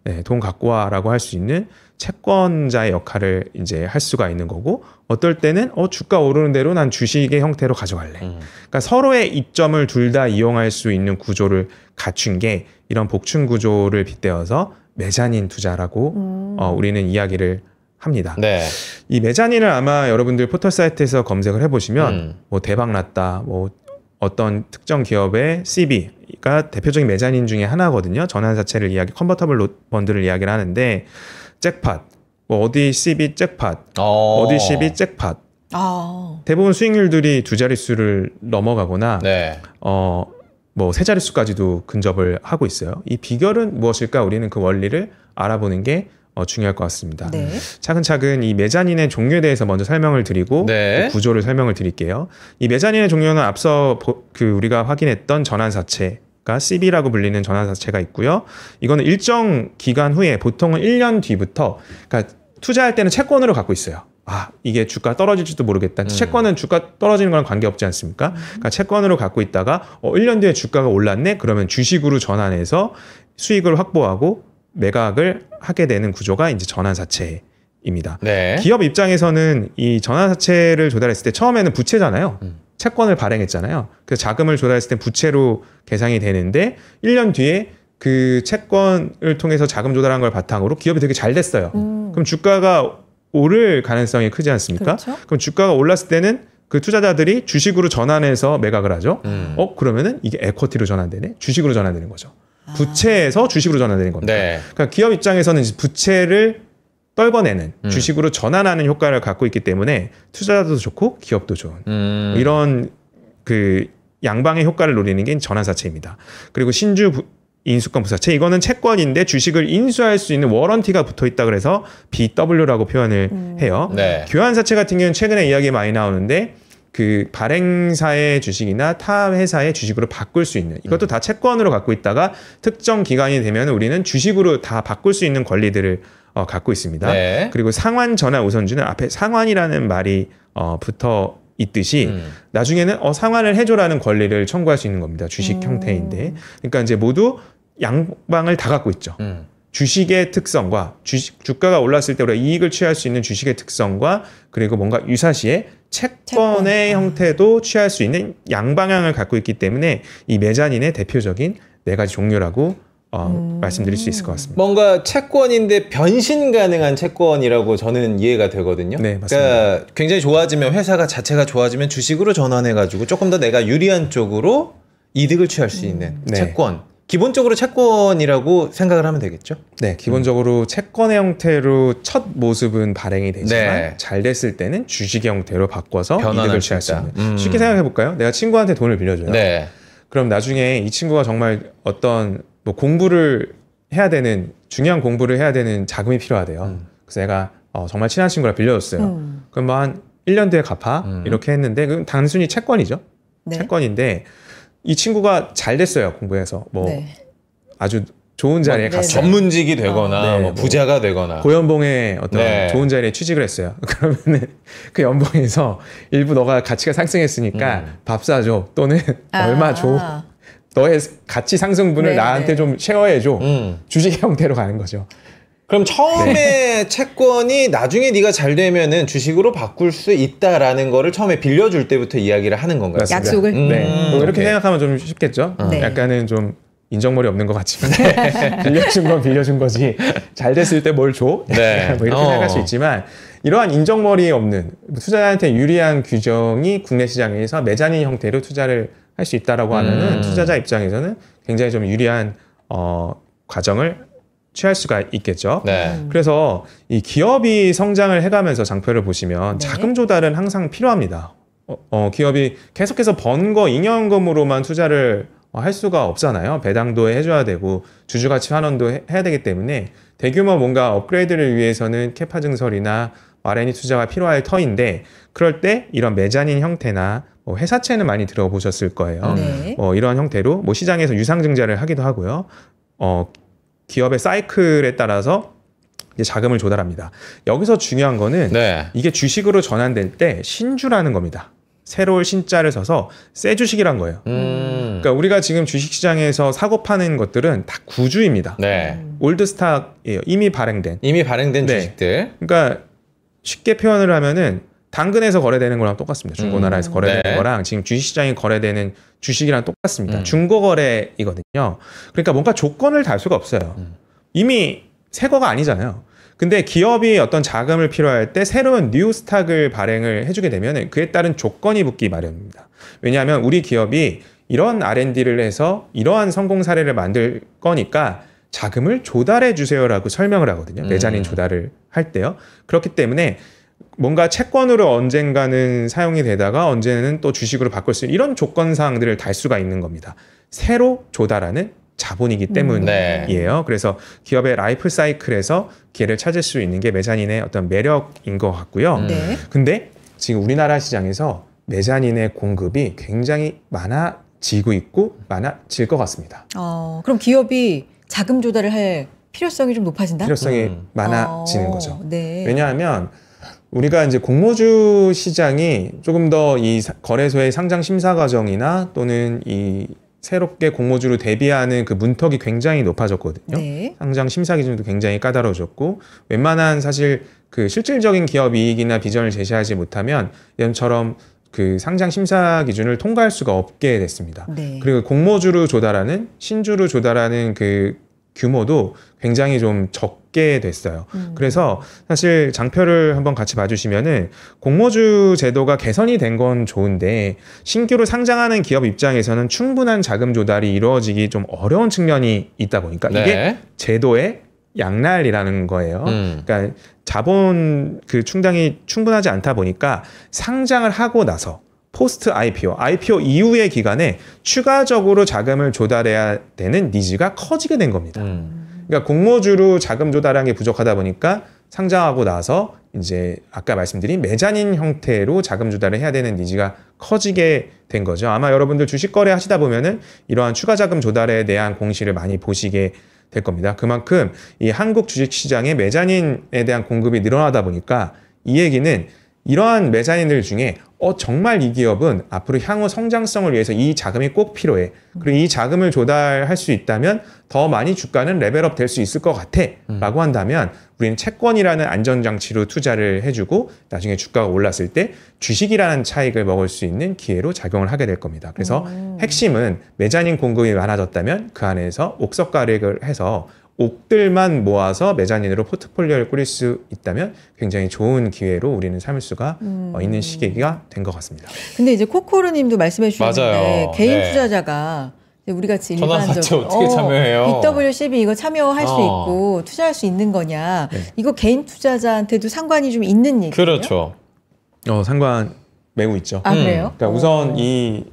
[SPEAKER 3] 네, 돈 갖고 와라고 할 수 있는 채권자의 역할을 이제 할 수가 있는 거고 어떨 때는 주가 오르는 대로 난 주식의 형태로 가져갈래. 그러니까 서로의 이점을 둘 다 이용할 수 있는 구조를 갖춘 게 이런 복층 구조를 빗대어서 메자닌 투자라고 우리는 이야기를 합니다.
[SPEAKER 1] 네.
[SPEAKER 3] 이 메자닌을 아마 여러분들 포털 사이트에서 검색을 해보시면 뭐 대박 났다, 뭐 어떤 특정 기업의 CB가 대표적인 메자닌 중에 하나거든요. 전환사채를 컨버터블 펀드를 이야기를 하는데 잭팟, 뭐 어디 CB 잭팟, 어디 CB 잭팟. 대부분 수익률들이 두 자릿수를 넘어가거나
[SPEAKER 1] 네.
[SPEAKER 3] 뭐 세 자릿수까지도 근접을 하고 있어요. 이 비결은 무엇일까? 우리는 그 원리를 알아보는 게 중요할 것 같습니다.
[SPEAKER 2] 네.
[SPEAKER 3] 차근차근 이 메자닌의 종류에 대해서 먼저 설명을 드리고
[SPEAKER 1] 네.
[SPEAKER 3] 그 구조를 설명을 드릴게요. 이 메자닌의 종류는 앞서 우리가 확인했던 전환사채가 CB라고 불리는 전환사채가 있고요. 이거는 일정 기간 후에 보통은 1년 뒤부터 그러니까 투자할 때는 채권으로 갖고 있어요. 이게 주가 떨어질지도 모르겠다. 채권은 주가 떨어지는 거랑 관계없지 않습니까? 그러니까 채권으로 갖고 있다가 1년 뒤에 주가가 올랐네? 그러면 주식으로 전환해서 수익을 확보하고 매각을 하게 되는 구조가 이제 전환사채입니다.
[SPEAKER 1] 네.
[SPEAKER 3] 기업 입장에서는 이 전환사채를 조달했을 때 처음에는 부채잖아요. 채권을 발행했잖아요. 그래서 자금을 조달했을 때 부채로 계상이 되는데 1년 뒤에 그 채권을 통해서 자금 조달한 걸 바탕으로 기업이 되게 잘 됐어요. 그럼 주가가 오를 가능성이 크지 않습니까?
[SPEAKER 2] 그렇죠.
[SPEAKER 3] 그럼 주가가 올랐을 때는 그 투자자들이 주식으로 전환해서 매각을 하죠. 그러면은 이게 에쿼티로 전환되네? 주식으로 전환되는 거죠. 부채에서 주식으로 전환되는 겁니다.
[SPEAKER 1] 네.
[SPEAKER 3] 그러니까 기업 입장에서는 이제 부채를 떨궈내는 주식으로 전환하는 효과를 갖고 있기 때문에 투자자도 좋고 기업도 좋은 이런 그 양방의 효과를 노리는 게 전환사채입니다. 그리고 신주 인수권 부사채 이거는 채권인데 주식을 인수할 수 있는 워런티가 붙어 있다 그래서 BW라고 표현을 해요.
[SPEAKER 1] 네.
[SPEAKER 3] 교환사채 같은 경우는 최근에 이야기 많이 나오는데 그 발행사의 주식이나 타 회사의 주식으로 바꿀 수 있는 이것도 다 채권으로 갖고 있다가 특정 기간이 되면 우리는 주식으로 다 바꿀 수 있는 권리들을 갖고 있습니다.
[SPEAKER 1] 네.
[SPEAKER 3] 그리고 상환 전환 우선주는 앞에 상환이라는 말이 붙어 있듯이 나중에는 상환을 해줘라는 권리를 청구할 수 있는 겁니다. 주식 형태인데 그러니까 이제 모두 양방을 다 갖고 있죠. 주식의 특성과 주가가 올랐을 때 우리가 이익을 취할 수 있는 주식의 특성과 그리고 뭔가 유사시에 채권의 형태도 취할 수 있는 양방향을 갖고 있기 때문에 이 메자닌의 대표적인 네 가지 종류라고 말씀드릴 수 있을 것 같습니다.
[SPEAKER 1] 뭔가 채권인데 변신 가능한 채권이라고 저는 이해가 되거든요.
[SPEAKER 3] 네, 맞습니다.
[SPEAKER 1] 그러니까 굉장히 좋아지면 회사가 자체가 좋아지면 주식으로 전환해가지고 조금 더 내가 유리한 쪽으로 이득을 취할 수 있는
[SPEAKER 3] 네.
[SPEAKER 1] 채권. 기본적으로 채권이라고 생각을 하면 되겠죠?
[SPEAKER 3] 네, 기본적으로 채권의 형태로 첫 모습은 발행이 되지만
[SPEAKER 1] 네.
[SPEAKER 3] 잘 됐을 때는 주식의 형태로 바꿔서
[SPEAKER 1] 변환할
[SPEAKER 3] 이득을
[SPEAKER 1] 수
[SPEAKER 3] 취할 수
[SPEAKER 1] 있다.
[SPEAKER 3] 있는. 쉽게 생각해 볼까요? 내가 친구한테 돈을 빌려줘요.
[SPEAKER 1] 네.
[SPEAKER 3] 그럼 나중에 이 친구가 정말 어떤 뭐 공부를 해야 되는 중요한 공부를 해야 되는 자금이 필요하대요. 그래서 내가 정말 친한 친구라 빌려줬어요. 그럼 뭐 한 1년 뒤에 갚아 이렇게 했는데 그건 단순히 채권이죠.
[SPEAKER 2] 네.
[SPEAKER 3] 채권인데 이 친구가 잘 됐어요. 공부해서 뭐
[SPEAKER 2] 네.
[SPEAKER 3] 아주 좋은 자리에
[SPEAKER 2] 네,
[SPEAKER 3] 갔어요.
[SPEAKER 1] 전문직이 되거나
[SPEAKER 3] 네,
[SPEAKER 1] 뭐 부자가 되거나.
[SPEAKER 3] 고연봉에 어떤
[SPEAKER 1] 네.
[SPEAKER 3] 좋은 자리에 취직을 했어요. 그러면은 그 연봉에서 일부 너가 가치가 상승했으니까 밥 사줘 또는 얼마 줘. 너의 가치 상승분을
[SPEAKER 2] 네,
[SPEAKER 3] 나한테
[SPEAKER 2] 네.
[SPEAKER 3] 좀 쉐어해줘. 주식 형태로 가는 거죠.
[SPEAKER 1] 그럼 처음에 채권이 나중에 네가 잘 되면은 주식으로 바꿀 수 있다라는 거를 처음에 빌려줄 때부터 이야기를 하는 건가요?
[SPEAKER 3] 맞습니다.
[SPEAKER 2] 약속을?
[SPEAKER 3] 네. 뭐 이렇게
[SPEAKER 1] 오케이.
[SPEAKER 3] 생각하면 좀 쉽겠죠.
[SPEAKER 2] 네.
[SPEAKER 3] 약간은 좀 인정머리 없는 것 같지만 빌려준 건 빌려준 거지 잘 됐을 때 뭘 줘?
[SPEAKER 1] 네.
[SPEAKER 3] 뭐 이렇게 생각할 수 있지만 이러한 인정머리 없는 투자자한테 유리한 규정이 국내 시장에서 메자닌 형태로 투자를 할 수 있다라고 하면은 투자자 입장에서는 굉장히 좀 유리한 과정을 취할 수가 있겠죠.
[SPEAKER 1] 네.
[SPEAKER 3] 그래서 이 기업이 성장을 해가면서 장표를 보시면
[SPEAKER 2] 네.
[SPEAKER 3] 자금 조달은 항상 필요합니다. 기업이 계속해서 번 거 잉여금으로만 투자를 할 수가 없잖아요. 배당도 해줘야 되고 주주가치 환원도 해야 되기 때문에 대규모 뭔가 업그레이드를 위해서는 캐파 증설이나 R&D 투자가 필요할 터인데 그럴 때 이런 메자닌 형태나 회사채는 많이 들어보셨을 거예요.
[SPEAKER 2] 네.
[SPEAKER 3] 이런 형태로 뭐 시장에서 유상증자를 하기도 하고요. 기업의 사이클에 따라서 이제 자금을 조달합니다. 여기서 중요한 거는
[SPEAKER 1] 네.
[SPEAKER 3] 이게 주식으로 전환될 때 신주라는 겁니다. 새로운 신자를 써서 새 주식이란 거예요. 그러니까 우리가 지금 주식시장에서 사고 파는 것들은 다 구주입니다.
[SPEAKER 1] 네.
[SPEAKER 3] 올드 스탁이에요. 이미 발행된.
[SPEAKER 1] 이미 발행된
[SPEAKER 3] 네.
[SPEAKER 1] 주식들.
[SPEAKER 3] 그러니까 쉽게 표현을 하면은 당근에서 거래되는 거랑 똑같습니다. 중고나라에서 거래되는
[SPEAKER 1] 네.
[SPEAKER 3] 거랑 지금 주식시장에 거래되는 주식이랑 똑같습니다. 중고거래이거든요. 그러니까 뭔가 조건을 달 수가 없어요. 이미 새 거가 아니잖아요. 근데 기업이 어떤 자금을 필요할 때 새로운 뉴 스탁을 발행을 해주게 되면 그에 따른 조건이 붙기 마련입니다. 왜냐하면 우리 기업이 이런 R&D를 해서 이러한 성공 사례를 만들 거니까 자금을 조달해 주세요라고 설명을 하거든요. 메자닌 조달을 할 때요. 그렇기 때문에 뭔가 채권으로 언젠가는 사용이 되다가 언제는 또 주식으로 바꿀 수 있는 이런 조건 사항들을 달 수가 있는 겁니다. 새로 조달하는 자본이기 때문이에요. 그래서 기업의 라이프 사이클에서 기회를 찾을 수 있는 게 메자닌의 어떤 매력인 것 같고요.
[SPEAKER 2] 네.
[SPEAKER 3] 근데 지금 우리나라 시장에서 메자닌의 공급이 굉장히 많아지고 있고 많아질 것 같습니다.
[SPEAKER 2] 그럼 기업이 자금 조달을 할 필요성이 좀 높아진다?
[SPEAKER 3] 필요성이 많아지는 거죠.
[SPEAKER 2] 네.
[SPEAKER 3] 왜냐하면 우리가 이제 공모주 시장이 조금 더 이 거래소의 상장 심사 과정이나 또는 이 새롭게 공모주로 대비하는 그 문턱이 굉장히 높아졌거든요.
[SPEAKER 2] 네.
[SPEAKER 3] 상장 심사 기준도 굉장히 까다로워졌고 웬만한 사실 그 실질적인 기업 이익이나 비전을 제시하지 못하면 이처럼 그 상장 심사 기준을 통과할 수가 없게 됐습니다.
[SPEAKER 2] 네.
[SPEAKER 3] 그리고 공모주로 조달하는 신주로 조달하는 그 규모도 굉장히 좀 적게 됐어요. 그래서 사실 장표를 한번 같이 봐주시면은 공모주 제도가 개선이 된 건 좋은데 신규로 상장하는 기업 입장에서는 충분한 자금 조달이 이루어지기 좀 어려운 측면이 있다 보니까
[SPEAKER 1] 네.
[SPEAKER 3] 이게 제도의 양날이라는 거예요. 그러니까 자본 그 충당이 충분하지 않다 보니까 상장을 하고 나서 포스트 IPO 이후의 기간에 추가적으로 자금을 조달해야 되는 니즈가 커지게 된 겁니다. 그러니까 공모주로 자금 조달한 게 부족하다 보니까 상장하고 나서 이제 아까 말씀드린 메자닌 형태로 자금 조달을 해야 되는 니즈가 커지게 된 거죠. 아마 여러분들 주식 거래 하시다 보면은 이러한 추가 자금 조달에 대한 공시를 많이 보시게 될 겁니다. 그만큼 이 한국 주식 시장의 메자닌에 대한 공급이 늘어나다 보니까 이 얘기는 이러한 메자닌들 중에 정말 이 기업은 앞으로 향후 성장성을 위해서 이 자금이 꼭 필요해. 그리고 이 자금을 조달할 수 있다면 더 많이 주가는 레벨업 될 수 있을 것 같아. 라고 한다면 우리는 채권이라는 안전장치로 투자를 해주고 나중에 주가가 올랐을 때 주식이라는 차익을 먹을 수 있는 기회로 작용을 하게 될 겁니다. 그래서 핵심은 메자닌 공급이 많아졌다면 그 안에서 옥석가액을 해서 옥들만 모아서 메자닌으로 포트폴리오를 꾸릴 수 있다면 굉장히 좋은 기회로 우리는 삼을 수가 있는 시기가 된 것 같습니다.
[SPEAKER 2] 근데 이제 코코르님도 말씀해 주셨는데
[SPEAKER 1] 맞아요.
[SPEAKER 2] 개인
[SPEAKER 1] 네.
[SPEAKER 2] 투자자가 우리 같이
[SPEAKER 1] 전환 사채
[SPEAKER 2] 일반적으로
[SPEAKER 1] 어떻게 참여해요?
[SPEAKER 2] BWCB 이거 참여할 수 있고 투자할 수 있는 거냐?
[SPEAKER 3] 네.
[SPEAKER 2] 이거 개인 투자자한테도 상관이 좀 있는 얘기예요?
[SPEAKER 1] 그렇죠.
[SPEAKER 3] 상관 매우 있죠.
[SPEAKER 2] 아 그래요?
[SPEAKER 3] 그러니까 우선 이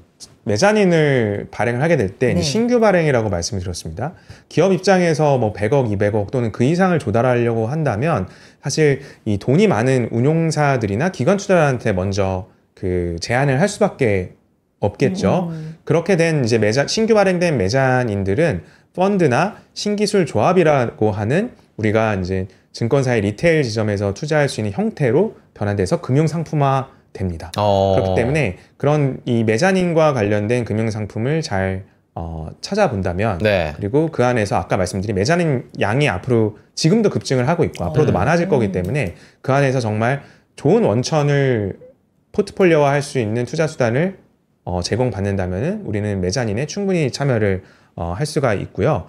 [SPEAKER 3] 메자닌을 발행을 하게 될 때
[SPEAKER 2] 네.
[SPEAKER 3] 신규 발행이라고 말씀을 드렸습니다. 기업 입장에서 뭐 100억, 200억 또는 그 이상을 조달하려고 한다면 사실 이 돈이 많은 운용사들이나 기관 투자자한테 먼저 그 제안을 할 수밖에 없겠죠. 그렇게 된 이제 신규 발행된 메자닌들은 펀드나 신기술 조합이라고 하는 우리가 이제 증권사의 리테일 지점에서 투자할 수 있는 형태로 변환돼서 금융상품화 됩니다. 그렇기 때문에 그런 이 메자닌과 관련된 금융상품을 잘 찾아본다면
[SPEAKER 1] 네.
[SPEAKER 3] 그리고 그 안에서 아까 말씀드린 메자닌 양이 앞으로 지금도 급증을 하고 있고 앞으로도 많아질 거기 때문에 그 안에서 정말 좋은 원천을 포트폴리오화 할 수 있는 투자 수단을 제공받는다면은 우리는 메자닌에 충분히 참여를 할 수가 있고요.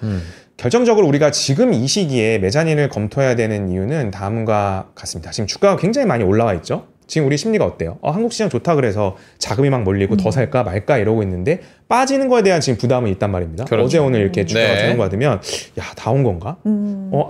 [SPEAKER 3] 결정적으로 우리가 지금 이 시기에 메자닌을 검토해야 되는 이유는 다음과 같습니다. 지금 주가가 굉장히 많이 올라와 있죠. 지금 우리 심리가 어때요? 한국 시장 좋다 그래서 자금이 막 몰리고 더 살까 말까 이러고 있는데 빠지는 거에 대한 지금 부담은 있단 말입니다.
[SPEAKER 1] 그렇죠.
[SPEAKER 3] 어제 오늘 이렇게 주가가
[SPEAKER 1] 네.
[SPEAKER 3] 조정받으면 다 온 건가?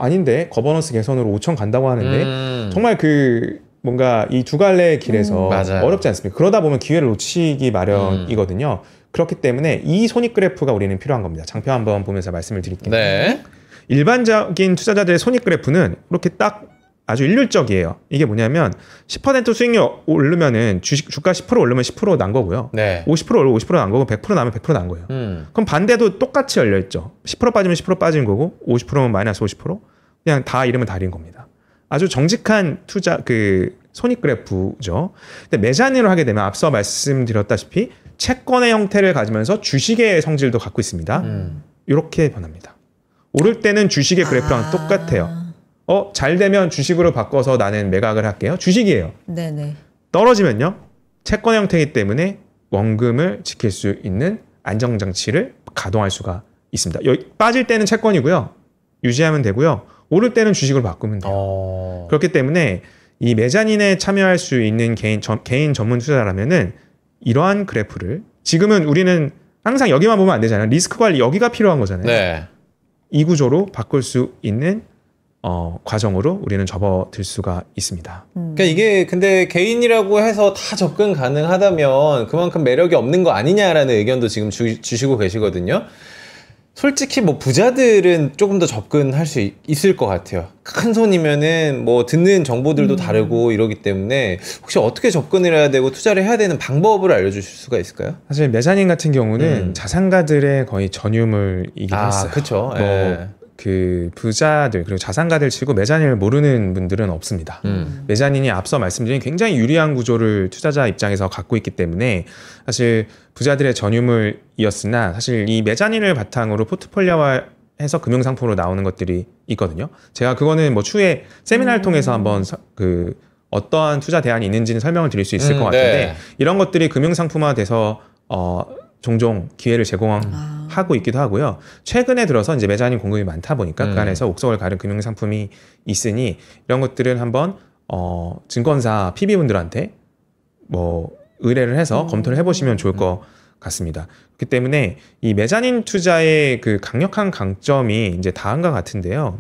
[SPEAKER 3] 아닌데 거버넌스 개선으로 5천 간다고 하는데 정말 그 뭔가 이 두 갈래의 길에서
[SPEAKER 1] 맞아요.
[SPEAKER 3] 어렵지 않습니까? 그러다 보면 기회를 놓치기 마련이거든요. 그렇기 때문에 이 손익 그래프가 우리는 필요한 겁니다. 장표 한번 보면서 말씀을 드릴게요.
[SPEAKER 1] 네.
[SPEAKER 3] 일반적인 투자자들의 손익 그래프는 이렇게 딱 아주 일률적이에요. 이게 뭐냐면 10% 수익률 오르면은 주가 10% 오르면 10% 난 거고요.
[SPEAKER 1] 네.
[SPEAKER 3] 50% 오르면 50%난 거고 100% 나면 100% 난 거예요. 그럼 반대도 똑같이 열려 있죠. 10% 빠지면 10% 빠진 거고 50%면 마이너스 50%. 그냥 다 이르면 다인 겁니다. 아주 정직한 투자 그 손익 그래프죠. 근데 메자닌을 하게 되면 앞서 말씀드렸다시피 채권의 형태를 가지면서 주식의 성질도 갖고 있습니다. 이렇게 변합니다. 오를 때는 주식의 그래프랑 똑같아요. 잘 되면 주식으로 바꿔서 나는 매각을 할게요. 주식이에요.
[SPEAKER 2] 네네.
[SPEAKER 3] 떨어지면요. 채권 형태이기 때문에 원금을 지킬 수 있는 안정장치를 가동할 수가 있습니다. 빠질 때는 채권이고요. 유지하면 되고요. 오를 때는 주식으로 바꾸면 돼요. 그렇기 때문에 이 메자닌에 참여할 수 있는 개인 전문 투자자라면은 이러한 그래프를 지금은 우리는 항상 여기만 보면 안 되잖아요. 리스크 관리 여기가 필요한 거잖아요.
[SPEAKER 1] 네.
[SPEAKER 3] 이 구조로 바꿀 수 있는 과정으로 우리는 접어들 수가 있습니다.
[SPEAKER 1] 그러니까 이게 근데 개인이라고 해서 다 접근 가능하다면 그만큼 매력이 없는 거 아니냐라는 의견도 지금 주시고 계시거든요. 솔직히 뭐 부자들은 조금 더 접근할 수 있을 것 같아요. 큰 손이면은 뭐 듣는 정보들도 다르고 이러기 때문에 혹시 어떻게 접근을 해야 되고 투자를 해야 되는 방법을 알려주실 수가 있을까요?
[SPEAKER 3] 사실 메자닌 같은 경우는 자산가들의 거의 전유물이긴 했어요.
[SPEAKER 1] 그렇죠.
[SPEAKER 3] 그 부자들 그리고 자산가들 치고 메자닌을 모르는 분들은 없습니다. 메자닌이 앞서 말씀드린 굉장히 유리한 구조를 투자자 입장에서 갖고 있기 때문에 사실 부자들의 전유물이었으나 사실 이 메자닌을 바탕으로 포트폴리오화해서 금융상품으로 나오는 것들이 있거든요. 제가 그거는 뭐 추후에 세미나를 통해서 한번 어떠한 투자 대안이 있는지는 설명을 드릴 수 있을 것 같은데
[SPEAKER 1] 네.
[SPEAKER 3] 이런 것들이 금융상품화돼서 종종 기회를 제공하고 있기도 하고요. 최근에 들어서 이제 메자닌 공급이 많다 보니까 그 안에서 옥석을 가른 금융 상품이 있으니 이런 것들은 한번 증권사 PB분들한테 뭐 의뢰를 해서 검토를 해보시면 좋을 것 같습니다. 그렇기 때문에 이 메자닌 투자의 그 강력한 강점이 이제 다음과 같은데요.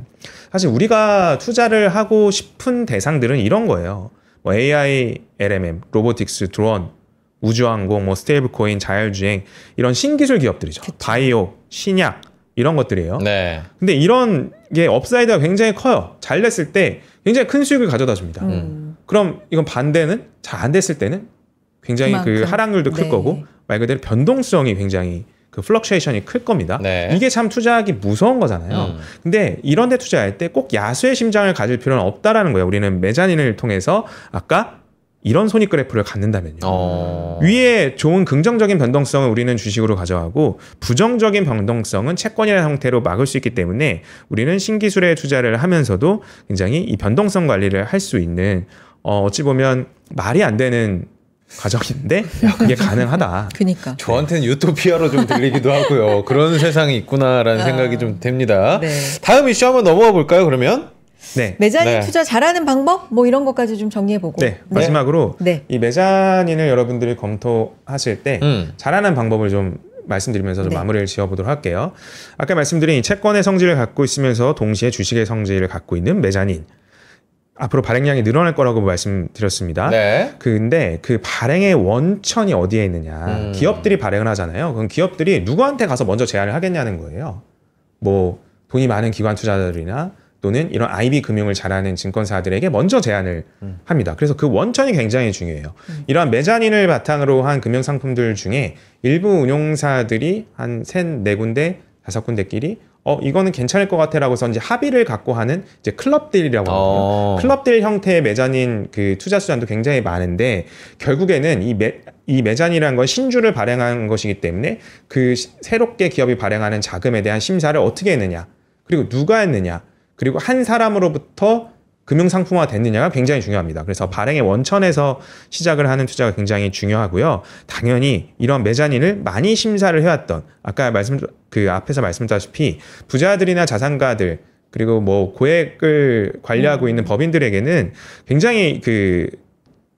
[SPEAKER 3] 사실 우리가 투자를 하고 싶은 대상들은 이런 거예요. 뭐 AI, LMM, 로보틱스, 드론, 우주항공, 뭐 스테이블 코인, 자율주행 이런 신기술 기업들이죠.
[SPEAKER 2] 그쵸.
[SPEAKER 3] 바이오, 신약 이런 것들이에요.
[SPEAKER 1] 네.
[SPEAKER 3] 근데 이런 게 업사이드가 굉장히 커요. 잘 됐을 때 굉장히 큰 수익을 가져다 줍니다. 그럼 이건 반대는 잘 안 됐을 때는 굉장히 그
[SPEAKER 2] 그만큼.
[SPEAKER 3] 하락률도 클
[SPEAKER 2] 네.
[SPEAKER 3] 거고 말 그대로 변동성이 굉장히 그 플럭쉐이션이 클 겁니다.
[SPEAKER 1] 네.
[SPEAKER 3] 이게 참 투자하기 무서운 거잖아요. 근데 이런 데 투자할 때 꼭 야수의 심장을 가질 필요는 없다라는 거예요. 우리는 메자닌을 통해서 아까 이런 손익 그래프를 갖는다면요. 위에 좋은 긍정적인 변동성을 우리는 주식으로 가져가고 부정적인 변동성은 채권이라는 형태로 막을 수 있기 때문에 우리는 신기술에 투자를 하면서도 굉장히 이 변동성 관리를 할 수 있는 어찌 보면 말이 안 되는 과정인데 그게 가능하다.
[SPEAKER 2] 그러니까
[SPEAKER 1] 저한테는 유토피아로 좀 들리기도 하고요. 그런 세상이 있구나라는 생각이 좀 듭니다.
[SPEAKER 2] 네.
[SPEAKER 1] 다음 이슈 한번 넘어가 볼까요? 그러면
[SPEAKER 3] 네.
[SPEAKER 2] 메자닌
[SPEAKER 1] 네.
[SPEAKER 2] 투자 잘하는 방법 뭐 이런 것까지 좀 정리해보고.
[SPEAKER 3] 네. 마지막으로
[SPEAKER 2] 네.
[SPEAKER 3] 이 메자닌을 여러분들이 검토하실 때 잘하는 방법을 좀 말씀드리면서 좀
[SPEAKER 2] 네.
[SPEAKER 3] 마무리를 지어보도록 할게요. 아까 말씀드린 이 채권의 성질을 갖고 있으면서 동시에 주식의 성질을 갖고 있는 메자닌. 앞으로 발행량이 늘어날 거라고 말씀드렸습니다.
[SPEAKER 1] 네.
[SPEAKER 3] 근데 그 발행의 원천이 어디에 있느냐. 기업들이 발행을 하잖아요. 그럼 기업들이 누구한테 가서 먼저 제안을 하겠냐는 거예요. 뭐 돈이 많은 기관 투자자들이나 또는 이런 IB 금융을 잘하는 증권사들에게 먼저 제안을 합니다. 그래서 그 원천이 굉장히 중요해요. 이러한 메자닌을 바탕으로 한 금융상품들 중에 일부 운용사들이 한 3, 4군데, 5군데끼리 이거는 괜찮을 것 같아라고 해서 이제 합의를 갖고 하는 이제 클럽딜이라고 하거든요. 클럽딜 형태의 메자닌 그 투자 수단도 굉장히 많은데 결국에는 이 메자닌이라는 건 신주를 발행한 것이기 때문에 그 새롭게 기업이 발행하는 자금에 대한 심사를 어떻게 했느냐, 그리고 누가 했느냐, 그리고 한 사람으로부터 금융상품화 됐느냐가 굉장히 중요합니다. 그래서 발행의 원천에서 시작을 하는 투자가 굉장히 중요하고요. 당연히 이런 메자닌을 많이 심사를 해왔던 아까 앞에서 말씀드렸다시피 부자들이나 자산가들 그리고 뭐 고액을 관리하고 있는 법인들에게는 굉장히 그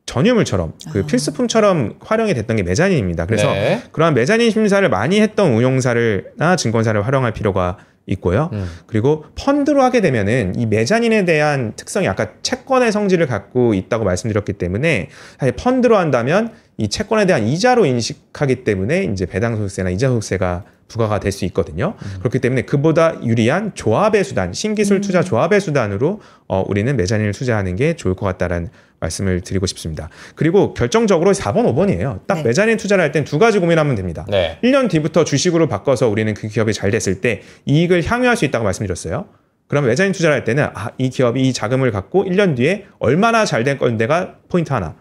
[SPEAKER 3] 전유물처럼 그 필수품처럼 활용이 됐던 게 메자닌입니다. 그래서
[SPEAKER 1] 네.
[SPEAKER 3] 그러한 메자닌 심사를 많이 했던 운용사나 증권사를 활용할 필요가 있고요. 그리고 펀드로 하게 되면은 이 메자닌에 대한 특성이 아까 채권의 성질을 갖고 있다고 말씀드렸기 때문에 사실 펀드로 한다면 이 채권에 대한 이자로 인식하기 때문에 이제 배당 소득세나 이자 소득세가 부과가 될 수 있거든요. 그렇기 때문에 그보다 유리한 조합의 수단, 신기술 투자 조합의 수단으로 우리는 메자닌을 투자하는 게 좋을 것 같다라는 말씀을 드리고 싶습니다. 그리고 결정적으로 4번, 5번이에요. 딱
[SPEAKER 2] 네.
[SPEAKER 3] 메자닌 투자를 할 땐 2가지 고민하면 됩니다.
[SPEAKER 1] 네.
[SPEAKER 3] 1년 뒤부터 주식으로 바꿔서 우리는 그 기업이 잘 됐을 때 이익을 향유할 수 있다고 말씀드렸어요. 그러면 메자닌 투자를 할 때는 이 기업이 이 자금을 갖고 1년 뒤에 얼마나 잘 될 건데가 포인트 하나.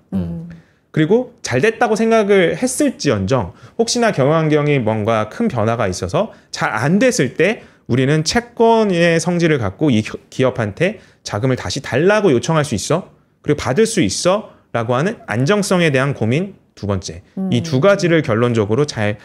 [SPEAKER 3] 그리고 잘 됐다고 생각을 했을지언정 혹시나 경영환경이 뭔가 큰 변화가 있어서 잘 안 됐을 때 우리는 채권의 성질을 갖고 이 기업한테 자금을 다시 달라고 요청할 수 있어? 그리고 받을 수 있어? 라고 하는 안정성에 대한 고민 2번째. 이 2가지를 결론적으로 잘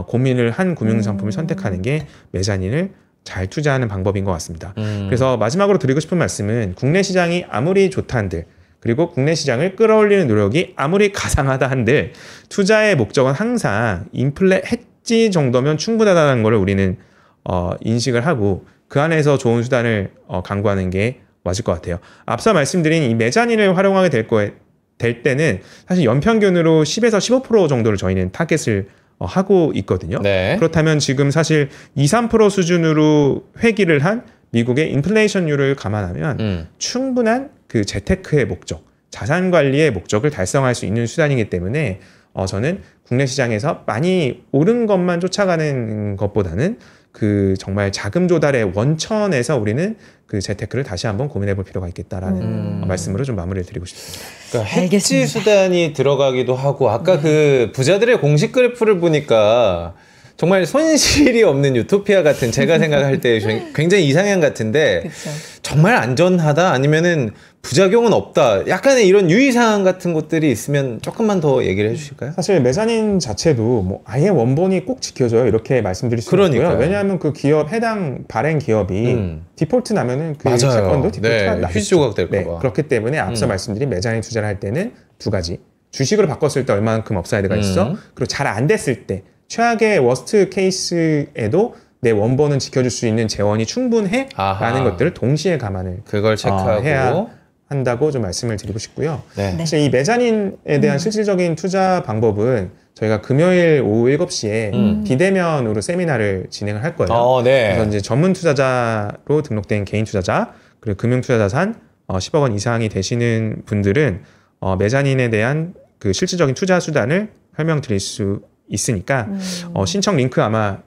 [SPEAKER 3] 고민을 한 금융상품을 선택하는 게 메자닌을 잘 투자하는 방법인 것 같습니다. 그래서 마지막으로 드리고 싶은 말씀은 국내 시장이 아무리 좋다 한들 그리고 국내 시장을 끌어올리는 노력이 아무리 가상하다 한들 투자의 목적은 항상 인플레 해지 정도면 충분하다는 것을 우리는 인식을 하고 그 안에서 좋은 수단을 강구하는 게 맞을 것 같아요. 앞서 말씀드린 이 메자닌을 활용하게 될 때는 사실 연평균으로 10에서 15% 정도를 저희는 타겟을 하고 있거든요.
[SPEAKER 1] 네.
[SPEAKER 3] 그렇다면 지금 사실 2, 3% 수준으로 회귀를 한 미국의 인플레이션율을 감안하면 충분한 그 재테크의 목적, 자산 관리의 목적을 달성할 수 있는 수단이기 때문에 저는 국내 시장에서 많이 오른 것만 쫓아가는 것보다는 그 정말 자금 조달의 원천에서 우리는 그 재테크를 다시 한번 고민해 볼 필요가 있겠다라는 말씀으로 좀 마무리를 드리고 싶습니다.
[SPEAKER 1] 그러니까 해지
[SPEAKER 2] 알겠습니다.
[SPEAKER 1] 수단이 들어가기도 하고 아까 그 부자들의 공식 그래프를 보니까 정말 손실이 없는 유토피아 같은 제가 생각할 때 굉장히 이상향 같은데
[SPEAKER 2] 그쵸.
[SPEAKER 1] 정말 안전하다 아니면은 부작용은 없다 약간의 이런 유의사항 같은 것들이 있으면 조금만 더 얘기를 해주실까요?
[SPEAKER 3] 사실 메자닌 자체도 뭐 아예 원본이 꼭 지켜져요 이렇게 말씀드릴 수 있고요. 왜냐하면 그 기업 해당 발행 기업이 디폴트 나면은 그 채권도 디폴트가 나겠죠.
[SPEAKER 1] 휴지 조각 될까 봐.
[SPEAKER 3] 그렇기 때문에 앞서 말씀드린 메자닌 투자를 할 때는 2가지. 주식으로 바꿨을 때 얼마만큼 업사이드가 있어. 그리고 잘 안 됐을 때 최악의 워스트 케이스에도 내 원본은 지켜줄 수 있는 재원이 충분해? 라는 것들을 동시에 감안을
[SPEAKER 1] 그걸 체크하고
[SPEAKER 3] 해야 한다고 좀 말씀을 드리고 싶고요.
[SPEAKER 1] 네.
[SPEAKER 3] 사실 이 메자닌에 대한 실질적인 투자 방법은 저희가 금요일 오후 7시에 비대면으로 세미나를 진행을 할 거예요.
[SPEAKER 1] 네.
[SPEAKER 3] 그래서 이제 전문 투자자로 등록된 개인 투자자 그리고 금융 투자 자산 10억 원 이상이 되시는 분들은 메자닌에 대한 그 실질적인 투자 수단을 설명드릴 수 있으니까 신청 링크 아마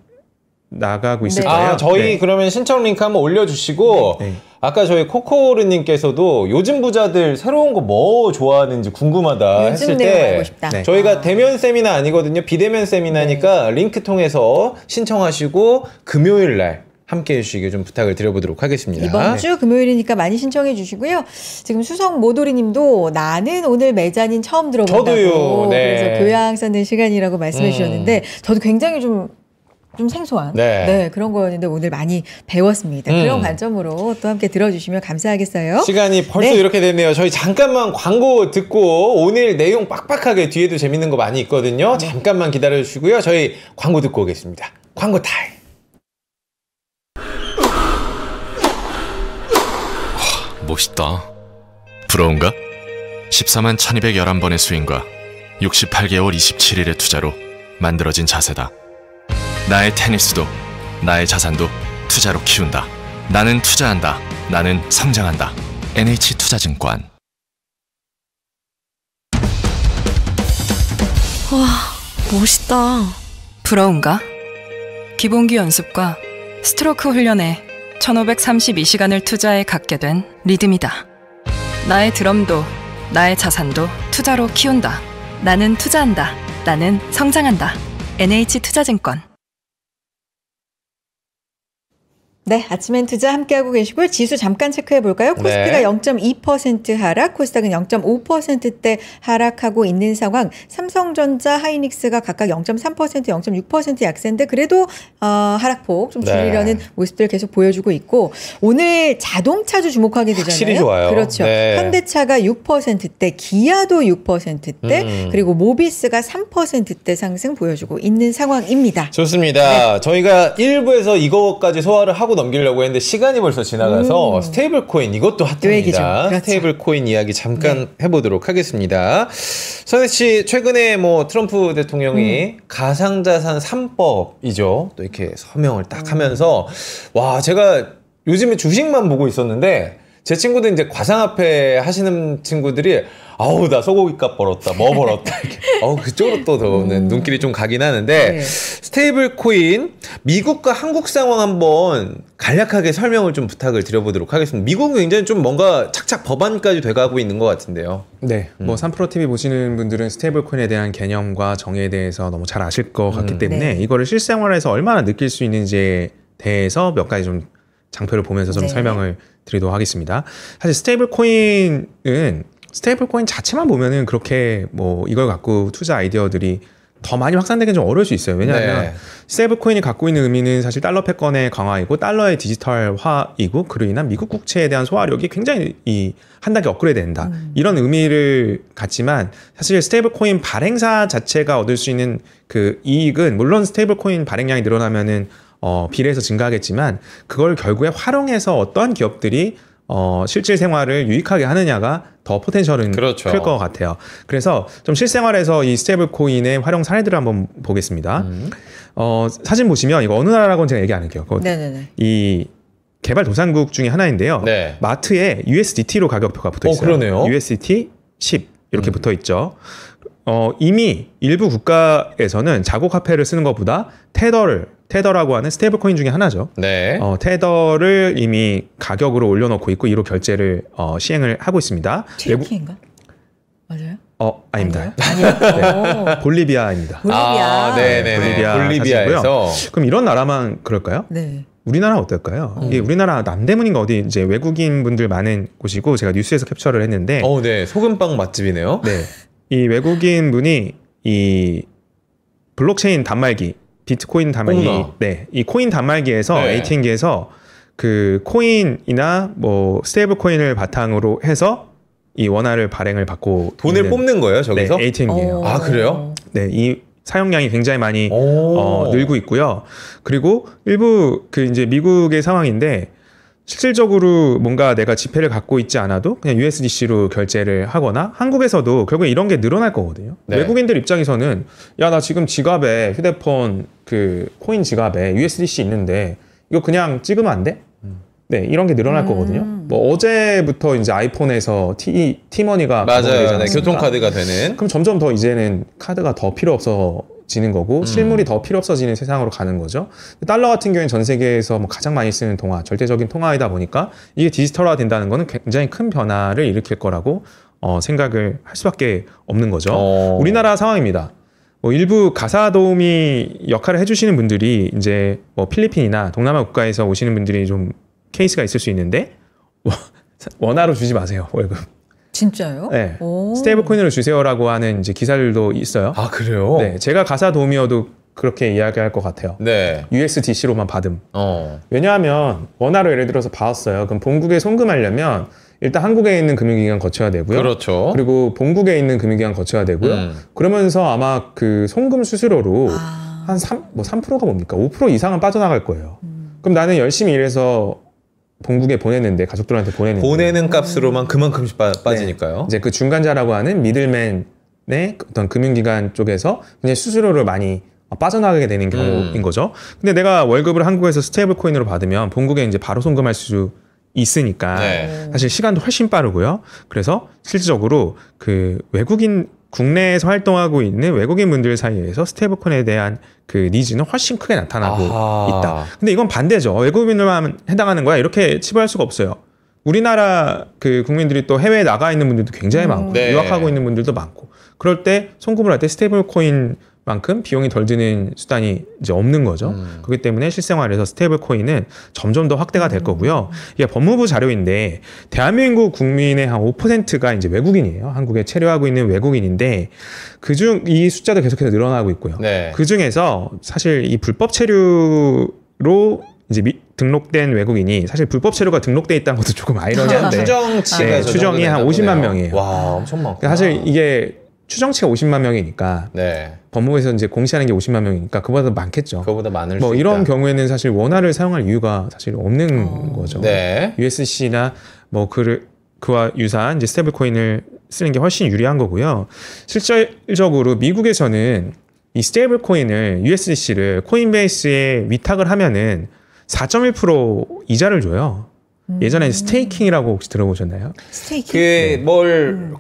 [SPEAKER 3] 나가고 있을 거예요.
[SPEAKER 1] 저희
[SPEAKER 3] 네.
[SPEAKER 1] 그러면 신청 링크 한번 올려주시고
[SPEAKER 3] 네.
[SPEAKER 1] 아까 저희 코코르님께서도 요즘 부자들 새로운 거 뭐 좋아하는지 궁금하다
[SPEAKER 2] 요즘
[SPEAKER 1] 했을
[SPEAKER 2] 내용
[SPEAKER 1] 때
[SPEAKER 2] 알고 싶다.
[SPEAKER 3] 네.
[SPEAKER 1] 저희가 대면 세미나 아니거든요. 비대면 세미나니까 링크 통해서 신청하시고 금요일 날 함께 해주시길 좀 부탁을 드려보도록 하겠습니다.
[SPEAKER 2] 이번 주 금요일이니까 많이 신청해 주시고요. 지금 수성 모도리님도 나는 오늘 메자닌 처음 들어본다고.
[SPEAKER 1] 저도요. 네.
[SPEAKER 2] 그래서 교양 쌓는 시간이라고 말씀해 주셨는데 저도 굉장히 좀 생소한
[SPEAKER 1] 네.
[SPEAKER 2] 그런 거였는데 오늘 많이 배웠습니다. 그런 관점으로 또 함께 들어주시면 감사하겠어요.
[SPEAKER 1] 시간이 벌써
[SPEAKER 2] 네.
[SPEAKER 1] 이렇게 됐네요. 저희 잠깐만 광고 듣고 오늘 내용 빡빡하게 뒤에도 재밌는 거 많이 있거든요. 잠깐만 기다려주시고요. 저희 광고 듣고 오겠습니다. 광고 타임.
[SPEAKER 4] 멋있다. 부러운가? 14만 1211번의 스윙과 68개월 27일의 투자로 만들어진 자세다. 나의 테니스도 나의 자산도 투자로 키운다. 나는 투자한다. 나는 성장한다. NH투자증권.
[SPEAKER 5] 와, 멋있다. 부러운가? 기본기 연습과 스트로크 훈련에 1532시간을 투자해 갖게 된 리듬이다. 나의 드럼도 나의 자산도 투자로 키운다. 나는 투자한다. 나는 성장한다. NH투자증권.
[SPEAKER 2] 네, 아침엔 투자 함께하고 계시고요. 지수 잠깐 체크해 볼까요? 코스피가
[SPEAKER 1] 네.
[SPEAKER 2] 0.2% 하락, 코스닥은 0.5%대 하락하고 있는 상황. 삼성전자, 하이닉스가 각각 0.3%, 0.6% 약세인데 그래도 하락폭 좀 줄이려는 모습들 계속 보여주고 있고 오늘 자동차주 주목하게 되잖아요.
[SPEAKER 1] 확실히 좋아요.
[SPEAKER 2] 그렇죠.
[SPEAKER 1] 네.
[SPEAKER 2] 현대차가 6%대, 기아도 6%대, 그리고 모비스가 3%대 상승 보여주고 있는 상황입니다.
[SPEAKER 1] 좋습니다. 저희가 1부에서 이거까지 소화를 하고 넘기려고 했는데 시간이 벌써 지나가서 스테이블 코인 이것도
[SPEAKER 2] 얘기죠.
[SPEAKER 1] 핫합니다.
[SPEAKER 2] 그렇죠.
[SPEAKER 1] 스테이블 코인 이야기 잠깐 해보도록 하겠습니다. 선혜 씨 최근에 뭐 트럼프 대통령이 가상자산 3법이죠. 또 이렇게 서명을 딱 하면서 와 제가 요즘에 주식만 보고 있었는데 제 친구들 이제 과상화폐 하시는 친구들이 아우 나 소고기값 벌었다 뭐 벌었다 이렇게 그쪽으로 또 더는 눈길이 좀 가긴 하는데
[SPEAKER 2] 네.
[SPEAKER 1] 스테이블 코인 미국과 한국 상황 한번 간략하게 설명을 좀 부탁을 드려보도록 하겠습니다. 미국은 굉장히 좀 뭔가 착착 법안까지 돼가고 있는 것 같은데요.
[SPEAKER 3] 네, 뭐 3프로TV 보시는 분들은 스테이블 코인에 대한 개념과 정의에 대해서 너무 잘 아실 것 같기 때문에
[SPEAKER 2] 네.
[SPEAKER 3] 이거를 실생활에서 얼마나 느낄 수 있는지에 대해서 몇 가지 좀 장표를 보면서 좀
[SPEAKER 2] 네.
[SPEAKER 3] 설명을 드리도록 하겠습니다. 사실 스테이블 코인은 스테이블 코인 자체만 보면은 그렇게 뭐 이걸 갖고 투자 아이디어들이 더 많이 확산되기는 좀 어려울 수 있어요. 왜냐하면 스테이블 코인이 갖고 있는 의미는 사실 달러 패권의 강화이고 달러의 디지털화이고 그로 인한 미국 국채에 대한 소화력이 굉장히 한 단계 업그레이드 된다. 이런 의미를 갖지만 사실 스테이블 코인 발행사 자체가 얻을 수 있는 그 이익은 물론 스테이블 코인 발행량이 늘어나면은 비례해서 증가하겠지만 그걸 결국에 활용해서 어떠한 기업들이 실질 생활을 유익하게 하느냐가 더 포텐셜은
[SPEAKER 1] 그렇죠.
[SPEAKER 3] 클 것 같아요. 그래서 좀 실생활에서 이 스테이블 코인의 활용 사례들을 한번 보겠습니다. 사진 보시면 이거 어느 나라라고는 제가 얘기 안 할게요.
[SPEAKER 2] 네네네.
[SPEAKER 3] 이 개발도상국 중에 하나인데요.
[SPEAKER 1] 네.
[SPEAKER 3] 마트에 USDT로 가격표가 붙어 있어요.
[SPEAKER 1] 그러네요.
[SPEAKER 3] USDT 10 이렇게 붙어 있죠. 이미 일부 국가에서는 자국 화폐를 쓰는 것보다 테더라고 하는 스테이블 코인 중에 하나죠.
[SPEAKER 1] 네.
[SPEAKER 3] 테더를 이미 가격으로 올려놓고 있고 이로 결제를 시행을 하고 있습니다.
[SPEAKER 2] 튀르키인가? 맞아요?
[SPEAKER 3] 아닙니다.
[SPEAKER 2] 아니요.
[SPEAKER 3] 볼리비아입니다.
[SPEAKER 2] 볼리비아.
[SPEAKER 1] 네네네.
[SPEAKER 3] 볼리비아
[SPEAKER 1] 볼리비아에서.
[SPEAKER 3] 그럼 이런 나라만 그럴까요?
[SPEAKER 2] 네.
[SPEAKER 3] 우리나라 어떨까요? 이게 우리나라 남대문인가 어디 이제 외국인 분들 많은 곳이고 제가 뉴스에서 캡처를 했는데
[SPEAKER 1] 네. 소금빵 맛집이네요.
[SPEAKER 3] 네. 이 외국인 분이 이 블록체인 단말기, 비트코인 단말기,
[SPEAKER 1] 어머나.
[SPEAKER 3] 네, 이 코인 단말기에서
[SPEAKER 1] 네.
[SPEAKER 3] ATM기에서 그 코인이나 뭐 스테이블 코인을 바탕으로 해서 이 원화를 발행을 받고
[SPEAKER 1] 돈을
[SPEAKER 3] 있는,
[SPEAKER 1] 뽑는 거예요, 저기서?
[SPEAKER 3] 네, ATM기예요.
[SPEAKER 1] 아, 그래요?
[SPEAKER 3] 네, 이 사용량이 굉장히 많이
[SPEAKER 1] 오.
[SPEAKER 3] 늘고 있고요. 그리고 일부 그 이제 미국의 상황인데 실질적으로 뭔가 내가 지폐를 갖고 있지 않아도 그냥 USDC로 결제를 하거나 한국에서도 결국에 이런 게 늘어날 거거든요.
[SPEAKER 1] 네.
[SPEAKER 3] 외국인들 입장에서는 야, 나 지금 지갑에 휴대폰 그 코인 지갑에 USDC 있는데 이거 그냥 찍으면 안 돼? 네, 이런 게 늘어날 거거든요. 뭐 어제부터 이제 아이폰에서 티머니가
[SPEAKER 1] 맞아요. 네,
[SPEAKER 3] 않습니까?
[SPEAKER 1] 교통카드가 되는.
[SPEAKER 3] 그럼 점점 더 이제는 카드가 더 필요 없어질 지는 거고 실물이 더 필요 없어지는 세상으로 가는 거죠. 달러 같은 경우에는 전 세계에서 뭐 가장 많이 쓰는 통화, 절대적인 통화이다 보니까 이게 디지털화 된다는 거는 굉장히 큰 변화를 일으킬 거라고 생각을 할 수밖에 없는 거죠. 우리나라 상황입니다. 뭐 일부 가사 도우미 역할을 해주시는 분들이 이제 뭐 필리핀이나 동남아 국가에서 오시는 분들이 좀 케이스가 있을 수 있는데 원화로 주지 마세요, 월급.
[SPEAKER 2] 진짜요?
[SPEAKER 3] 네. 스테이블 코인으로 주세요라고 하는 이제 기사들도 있어요.
[SPEAKER 1] 아, 그래요?
[SPEAKER 3] 네. 제가 가사 도우미여도 그렇게 이야기할 것 같아요.
[SPEAKER 1] 네.
[SPEAKER 3] USDC로만 받음. 왜냐하면 원화로 예를 들어서 받았어요. 그럼 본국에 송금하려면 일단 한국에 있는 금융기관 거쳐야 되고요.
[SPEAKER 1] 그렇죠.
[SPEAKER 3] 그리고 본국에 있는 금융기관 거쳐야 되고요. 그러면서 아마 그 송금 수수료로 한 3%가 뭡니까? 5% 이상은 빠져나갈 거예요. 그럼 나는 열심히 일해서 본국에 보냈는데, 가족들한테 보냈는데,
[SPEAKER 1] 보내는 값으로만 그만큼씩 빠지니까요.
[SPEAKER 3] 네. 이제 그 중간자라고 하는 미들맨의 어떤 금융기관 쪽에서 굉장히 수수료를 많이 빠져나가게 되는 경우인 거죠. 근데 내가 월급을 한국에서 스테이블 코인으로 받으면 본국에 이제 바로 송금할 수 있으니까
[SPEAKER 1] 네.
[SPEAKER 3] 사실 시간도 훨씬 빠르고요. 그래서 실질적으로 그 외국인, 국내에서 활동하고 있는 외국인 분들 사이에서 스테이블 코인에 대한 그 니즈는 훨씬 크게 나타나고 있다. 근데 이건 반대죠. 외국인들만 해당하는 거야, 이렇게 치부할 수가 없어요. 우리나라 그 국민들이 또 해외에 나가 있는 분들도 굉장히 많고,
[SPEAKER 1] 네.
[SPEAKER 3] 유학하고 있는 분들도 많고, 그럴 때 송금을 할 때 스테이블 코인만큼 비용이 덜 드는 수단이 이제 없는 거죠. 그렇기 때문에 실생활에서 스테이블 코인은 점점 더 확대가 될 거고요. 이게 법무부 자료인데 대한민국 국민의 한 5%가 이제 외국인이에요. 한국에 체류하고 있는 외국인인데 그중 이 숫자도 계속해서 늘어나고 있고요.
[SPEAKER 1] 네.
[SPEAKER 3] 그 중에서 사실 이 불법 체류로 이제 등록된 외국인이 사실 불법 체류가 등록돼 있다는 것도 조금 아이러니한데
[SPEAKER 1] 추정치가
[SPEAKER 3] 네, 추정이 한 50만 명이에요.
[SPEAKER 1] 와, 엄청 많구나.
[SPEAKER 3] 사실 이게 추정치가 50만 명이니까
[SPEAKER 1] 네.
[SPEAKER 3] 법무부에서 이제 공시하는 게 50만 명이니까 그보다 많겠죠.
[SPEAKER 1] 그거보다 많을
[SPEAKER 3] 뭐
[SPEAKER 1] 수
[SPEAKER 3] 이런
[SPEAKER 1] 있다.
[SPEAKER 3] 경우에는 사실 원화를 사용할 이유가 사실 없는 거죠.
[SPEAKER 1] 네.
[SPEAKER 3] USDC나 뭐 그와 유사한 이제 스테이블 코인을 쓰는 게 훨씬 유리한 거고요. 실질적으로 미국에서는 이 스테이블 코인을 USDC를 코인베이스에 위탁을 하면은 4.1% 이자를 줘요. 예전에 스테이킹이라고 혹시 들어보셨나요?
[SPEAKER 2] 스테이킹?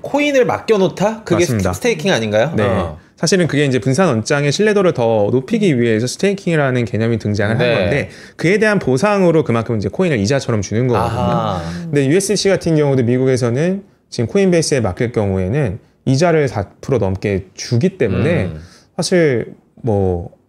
[SPEAKER 1] 코인을 맡겨놓다? 그게
[SPEAKER 3] 맞습니다.
[SPEAKER 1] 스테이킹 아닌가요?
[SPEAKER 3] 네. 사실은 그게 이제 분산 원장의 신뢰도를 더 높이기 위해서 스테이킹이라는 개념이 등장을
[SPEAKER 1] 네.
[SPEAKER 3] 한 건데 그에 대한 보상으로 그만큼 이제 코인을 이자처럼 주는 거거든요.
[SPEAKER 1] 아하.
[SPEAKER 3] 근데 USDC 같은 경우도 미국에서는 지금 코인베이스에 맡길 경우에는 이자를 4% 넘게 주기 때문에 사실 뭐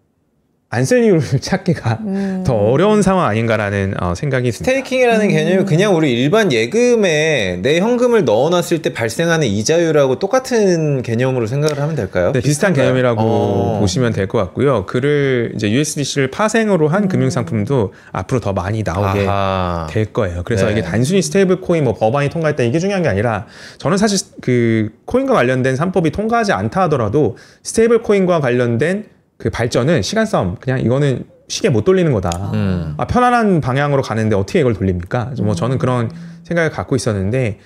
[SPEAKER 3] 안 쓸 이유를 찾기가 더 어려운 상황 아닌가라는 생각이 듭니다.
[SPEAKER 1] 스테이킹이라는 개념이 그냥 우리 일반 예금에 내 현금을 넣어놨을 때 발생하는 이자율하고 똑같은 개념으로 생각을 하면 될까요?
[SPEAKER 3] 네, 비슷한
[SPEAKER 1] 비슷한가요?
[SPEAKER 3] 개념이라고 보시면 될 것 같고요. 그를 이제 USDC를 파생으로 한 금융 상품도 앞으로 더 많이 나오게
[SPEAKER 1] 아하.
[SPEAKER 3] 될 거예요. 그래서
[SPEAKER 1] 네.
[SPEAKER 3] 이게 단순히 스테이블 코인 뭐 법안이 통과했다 이게 중요한 게 아니라 저는 사실 그 코인과 관련된 3법이 통과하지 않다 하더라도 스테이블 코인과 관련된 그 발전은 시간 싸움, 그냥 이거는 시계 못 돌리는 거다. 편안한 방향으로 가는데 어떻게 이걸 돌립니까? 뭐 저는 그런 생각을 갖고 있었는데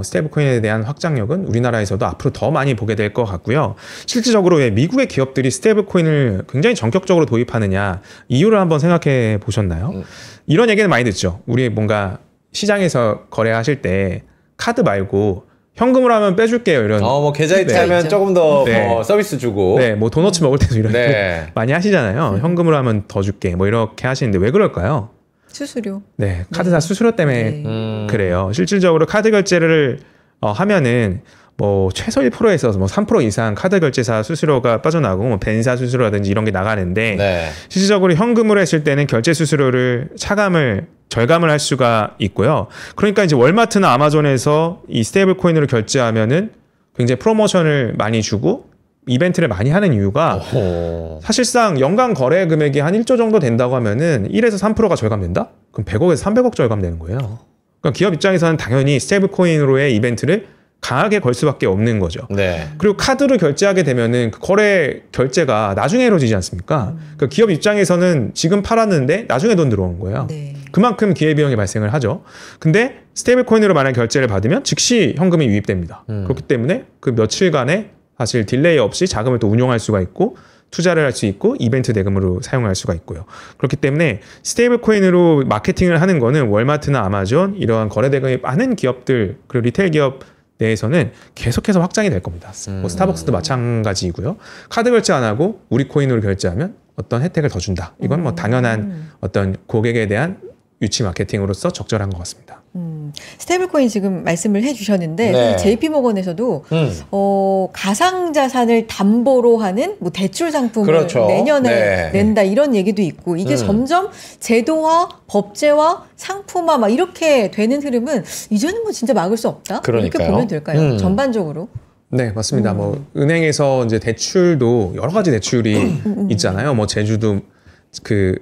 [SPEAKER 3] 스테이블 코인에 대한 확장력은 우리나라에서도 앞으로 더 많이 보게 될 것 같고요. 실질적으로 왜 미국의 기업들이 스테이블 코인을 굉장히 전격적으로 도입하느냐 이유를 한번 생각해 보셨나요? 이런 얘기는 많이 듣죠. 우리 뭔가 시장에서 거래하실 때 카드 말고 현금으로 하면 빼줄게요 이런.
[SPEAKER 1] 뭐 계좌이체
[SPEAKER 3] 네.
[SPEAKER 1] 하면 조금 더
[SPEAKER 3] 네.
[SPEAKER 1] 뭐 서비스 주고.
[SPEAKER 3] 네, 뭐 도너츠 먹을 때도 이런
[SPEAKER 1] 네.
[SPEAKER 3] 얘기 많이 하시잖아요. 현금으로 하면 더 줄게 뭐 이렇게 하시는데 왜 그럴까요?
[SPEAKER 2] 수수료.
[SPEAKER 3] 네, 카드사 수수료 때문에
[SPEAKER 2] 네.
[SPEAKER 3] 그래요. 실질적으로 카드 결제를 하면은 뭐 최소 1%에서 뭐 3% 이상 카드 결제사 수수료가 빠져나가고 뭐 벤사 수수료라든지 이런 게 나가는데
[SPEAKER 1] 네.
[SPEAKER 3] 실질적으로 현금으로 했을 때는 결제 수수료를 절감을 할 수가 있고요. 그러니까 이제 월마트나 아마존에서 이 스테이블 코인으로 결제하면은 굉장히 프로모션을 많이 주고 이벤트를 많이 하는 이유가 사실상 연간 거래 금액이 한 1조 정도 된다고 하면은 1에서 3%가 절감된다? 그럼 100억에서 300억 절감되는 거예요. 그러니까 기업 입장에서는 당연히 스테이블 코인으로의 이벤트를 강하게 걸 수밖에 없는 거죠.
[SPEAKER 1] 네.
[SPEAKER 3] 그리고 카드로 결제하게 되면은 그 거래 결제가 나중에 이루어지지 않습니까? 그러니까 기업 입장에서는 지금 팔았는데 나중에 돈 들어오는 거예요.
[SPEAKER 2] 네.
[SPEAKER 3] 그만큼 기회비용이 발생을 하죠. 근데 스테이블 코인으로 만약 결제를 받으면 즉시 현금이 유입됩니다. 그렇기 때문에 그 며칠간에 사실 딜레이 없이 자금을 또 운용할 수가 있고 투자를 할 수 있고 이벤트 대금으로 사용할 수가 있고요. 그렇기 때문에 스테이블 코인으로 마케팅을 하는 거는 월마트나 아마존 이러한 거래 대금이 많은 기업들 그리고 리테일 기업 내에서는 계속해서 확장이 될 겁니다. 뭐 스타벅스도 마찬가지이고요. 카드 결제 안 하고 우리 코인으로 결제하면 어떤 혜택을 더 준다. 이건 뭐 당연한 어떤 고객에 대한 유치 마케팅으로서 적절한 것 같습니다.
[SPEAKER 2] 스테이블코인 지금 말씀을 해주셨는데
[SPEAKER 1] 네.
[SPEAKER 2] JP모건에서도 가상자산을 담보로 하는 뭐 대출 상품을
[SPEAKER 1] 그렇죠.
[SPEAKER 2] 내년에
[SPEAKER 1] 네.
[SPEAKER 2] 낸다 이런 얘기도 있고 이게 점점 제도화, 법제화, 상품화 막 이렇게 되는 흐름은 이제는 뭐 진짜 막을 수 없다. 이렇게
[SPEAKER 1] 그러니까요.
[SPEAKER 2] 보면 될까요? 전반적으로.
[SPEAKER 3] 네, 맞습니다. 뭐 은행에서 이제 대출도 여러 가지 대출이 있잖아요. 뭐 제주도 그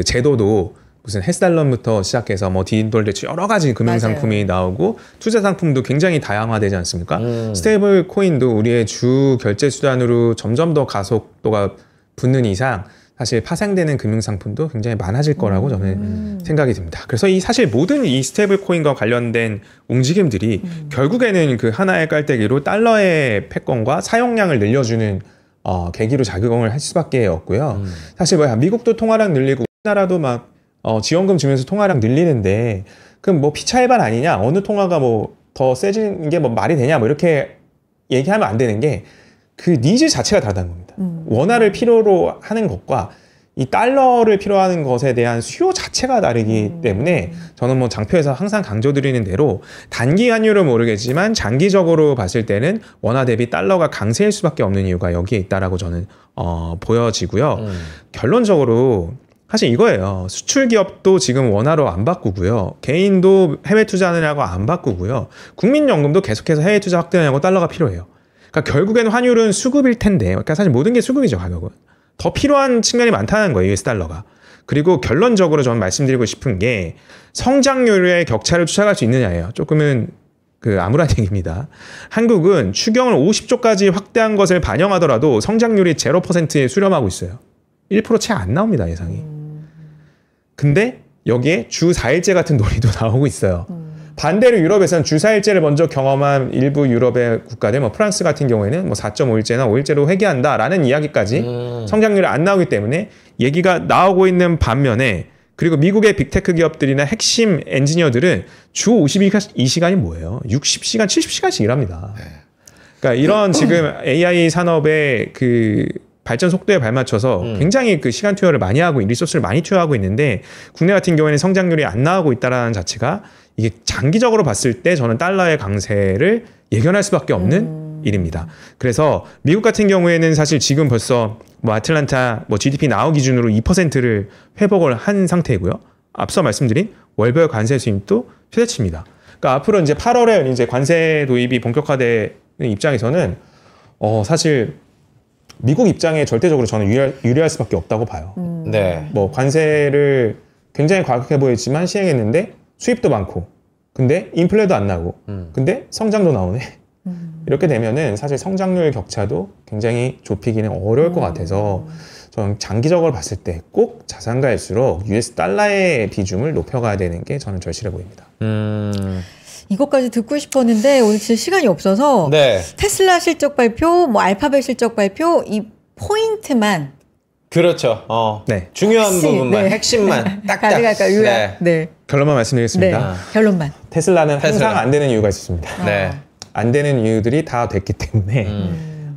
[SPEAKER 3] 제도도 무슨 헬스달럼부터 시작해서 뭐 디지털 대출 여러 가지 금융 상품이 나오고 투자 상품도 굉장히 다양화되지 않습니까? 스테이블 코인도 우리의 주 결제 수단으로 점점 더 가속도가 붙는 이상 사실 파생되는 금융 상품도 굉장히 많아질 거라고 저는 생각이 듭니다. 그래서 이 사실 모든 이 스테이블 코인과 관련된 움직임들이 결국에는 그 하나의 깔때기로 달러의 패권과 사용량을 늘려주는 계기로 작용을 할 수밖에 없고요. 사실 뭐야 미국도 통화량 늘리고 우리나라도 막 지원금 주면서 통화량 늘리는데 그럼 뭐 피차일반 아니냐? 어느 통화가 뭐 더 세지는 게 뭐 말이 되냐? 뭐 이렇게 얘기하면 안 되는 게 그 니즈 자체가 다르다는 겁니다. 원화를 필요로 하는 것과 이 달러를 필요하는 것에 대한 수요 자체가 다르기 때문에 저는 뭐 장표에서 항상 강조드리는 대로 단기 환율은 모르겠지만 장기적으로 봤을 때는 원화 대비 달러가 강세일 수밖에 없는 이유가 여기에 있다라고 저는 보여지고요. 결론적으로 사실 이거예요. 수출 기업도 지금 원화로 안 바꾸고요. 개인도 해외 투자하느냐고 안 바꾸고요. 국민연금도 계속해서 해외 투자 확대하냐고 달러가 필요해요. 그러니까 결국엔 환율은 수급일 텐데, 그러니까 사실 모든 게 수급이죠, 가격은. 더 필요한 측면이 많다는 거예요, US 달러가. 그리고 결론적으로 저는 말씀드리고 싶은 게 성장률의 격차를 추적할 수 있느냐예요. 조금은 암울한 얘기입니다. 한국은 추경을 50조까지 확대한 것을 반영하더라도 성장률이 0%에 수렴하고 있어요. 1% 채 안 나옵니다, 예상이. 근데 여기에 주 4일제 같은 논의도 나오고 있어요. 반대로 유럽에서는 주 4일제를 먼저 경험한 일부 유럽의 국가들, 뭐 프랑스 같은 경우에는 뭐 4.5일제나 5일제로 회귀한다라는 이야기까지 성장률이 안 나오기 때문에 얘기가 나오고 있는 반면에 그리고 미국의 빅테크 기업들이나 핵심 엔지니어들은 주 52시간이 뭐예요? 60시간, 70시간씩 일합니다. 그러니까 이런 지금 AI 산업의 발전 속도에 발맞춰서 굉장히 시간 투여를 많이 하고 리소스를 많이 투여하고 있는데 국내 같은 경우에는 성장률이 안 나오고 있다는 자체가 이게 장기적으로 봤을 때 저는 달러의 강세를 예견할 수밖에 없는 일입니다. 그래서 미국 같은 경우에는 사실 지금 벌써 뭐 아틀란타 GDP 나오 기준으로 2%를 회복을 한 상태이고요. 앞서 말씀드린 월별 관세 수입도 최대치입니다. 그러니까 앞으로 이제 8월에 이제 관세 도입이 본격화되는 입장에서는 사실 미국 입장에 절대적으로 저는 유리할 수밖에 없다고 봐요.
[SPEAKER 1] 네.
[SPEAKER 3] 뭐 관세를 굉장히 과격해 보였지만 시행했는데 수입도 많고, 근데 인플레도 안 나고, 근데 성장도 나오네. 이렇게 되면은 사실 성장률 격차도 굉장히 좁히기는 어려울 것 같아서 저는 장기적으로 봤을 때 꼭 자산가일수록 US 달러의 비중을 높여가야 되는 게 저는 절실해 보입니다.
[SPEAKER 2] 이것까지 듣고 싶었는데 오늘 진짜 시간이 없어서
[SPEAKER 1] 네.
[SPEAKER 2] 테슬라 실적 발표, 뭐 알파벳 실적 발표 이 포인트만
[SPEAKER 1] 그렇죠.
[SPEAKER 3] 네.
[SPEAKER 1] 중요한
[SPEAKER 2] 혹시,
[SPEAKER 1] 부분만,
[SPEAKER 2] 네.
[SPEAKER 1] 핵심만 딱딱.
[SPEAKER 2] 가능할까요?
[SPEAKER 1] 네.
[SPEAKER 2] 네.
[SPEAKER 3] 결론만 말씀드리겠습니다.
[SPEAKER 2] 결론만.
[SPEAKER 3] 테슬라는 항상
[SPEAKER 1] 테슬라.
[SPEAKER 3] 안 되는 이유가 있었습니다.
[SPEAKER 1] 네.
[SPEAKER 3] 안 되는 이유들이 다 됐기 때문에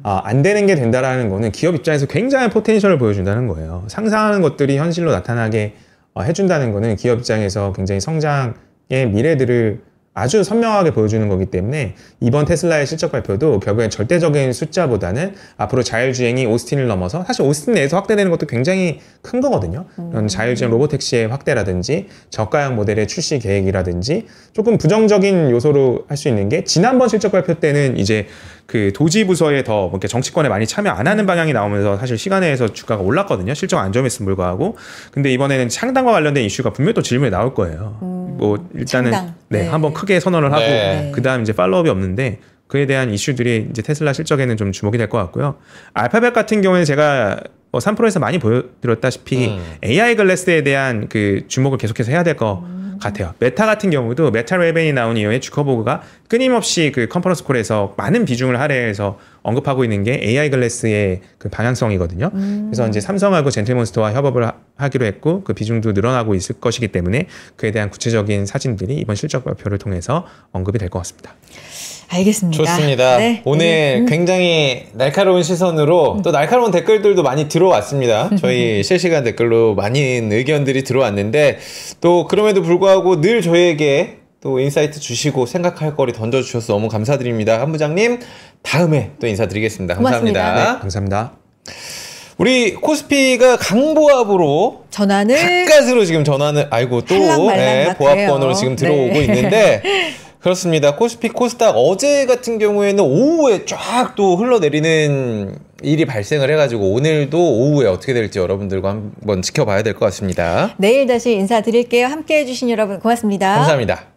[SPEAKER 3] 안 되는 게 된다라는 거는 기업 입장에서 굉장한 포텐셜을 보여준다는 거예요. 상상하는 것들이 현실로 나타나게 해준다는 거는 기업 입장에서 굉장히 성장의 미래들을 아주 선명하게 보여주는 거기 때문에 이번 테슬라의 실적 발표도 결국엔 절대적인 숫자보다는 앞으로 자율주행이 오스틴을 넘어서 사실 오스틴 내에서 확대되는 것도 굉장히 큰 거거든요. 이런 자율주행 로보택시의 확대라든지 저가형 모델의 출시 계획이라든지 조금 부정적인 요소로 할 수 있는 게 지난번 실적 발표 때는 이제 도지 부서에 더 이렇게 정치권에 많이 참여 안 하는 방향이 나오면서 사실 시간에서 주가가 올랐거든요. 실적 안 좋음에도 불구하고. 근데 이번에는 창당과 관련된 이슈가 분명히 또 질문에 나올 거예요. 뭐 일단은 네, 한번 크게 선언을 하고
[SPEAKER 1] 네.
[SPEAKER 3] 그다음 이제 팔로우업이 없는데 그에 대한 이슈들이 이제 테슬라 실적에는 좀 주목이 될 것 같고요. 알파벳 같은 경우에는 제가 3%에서 많이 보여드렸다시피 AI 글래스에 대한 주목을 계속해서 해야 될 것 같아요. 메타 같은 경우도 메타 레벤이 나온 이후에 주커버그가 끊임없이 컨퍼런스 콜에서 많은 비중을 할애해서 언급하고 있는 게 AI 글래스의 그 방향성이거든요. 그래서 이제 삼성하고 젠틀몬스터와 협업을 하기로 했고 그 비중도 늘어나고 있을 것이기 때문에 그에 대한 구체적인 사진들이 이번 실적 발표를 통해서 언급이 될 것 같습니다.
[SPEAKER 2] 알겠습니다.
[SPEAKER 1] 좋습니다.
[SPEAKER 2] 네,
[SPEAKER 1] 오늘 굉장히 날카로운 시선으로 또 날카로운 댓글들도 많이 들어왔습니다. 저희 실시간 댓글로 많은 의견들이 들어왔는데 또 그럼에도 불구하고 늘 저희에게 또 인사이트 주시고 생각할 거리 던져주셔서 너무 감사드립니다. 한 부장님 다음에 또 인사드리겠습니다. 감사합니다.
[SPEAKER 2] 고맙습니다.
[SPEAKER 3] 네, 감사합니다.
[SPEAKER 1] 우리 코스피가 강보합으로
[SPEAKER 2] 전환을
[SPEAKER 1] 가까스로 지금 전환을 아이고 또
[SPEAKER 2] 할랑말랑
[SPEAKER 1] 보합권으로
[SPEAKER 2] 같아요.
[SPEAKER 1] 지금 들어오고
[SPEAKER 2] 네.
[SPEAKER 1] 있는데 그렇습니다. 코스피 코스닥 어제 같은 경우에는 오후에 쫙 또 흘러내리는 일이 발생을 해가지고 오늘도 오후에 어떻게 될지 여러분들과 한번 지켜봐야 될 것 같습니다.
[SPEAKER 2] 내일 다시 인사드릴게요. 함께해 주신 여러분 고맙습니다.
[SPEAKER 1] 감사합니다.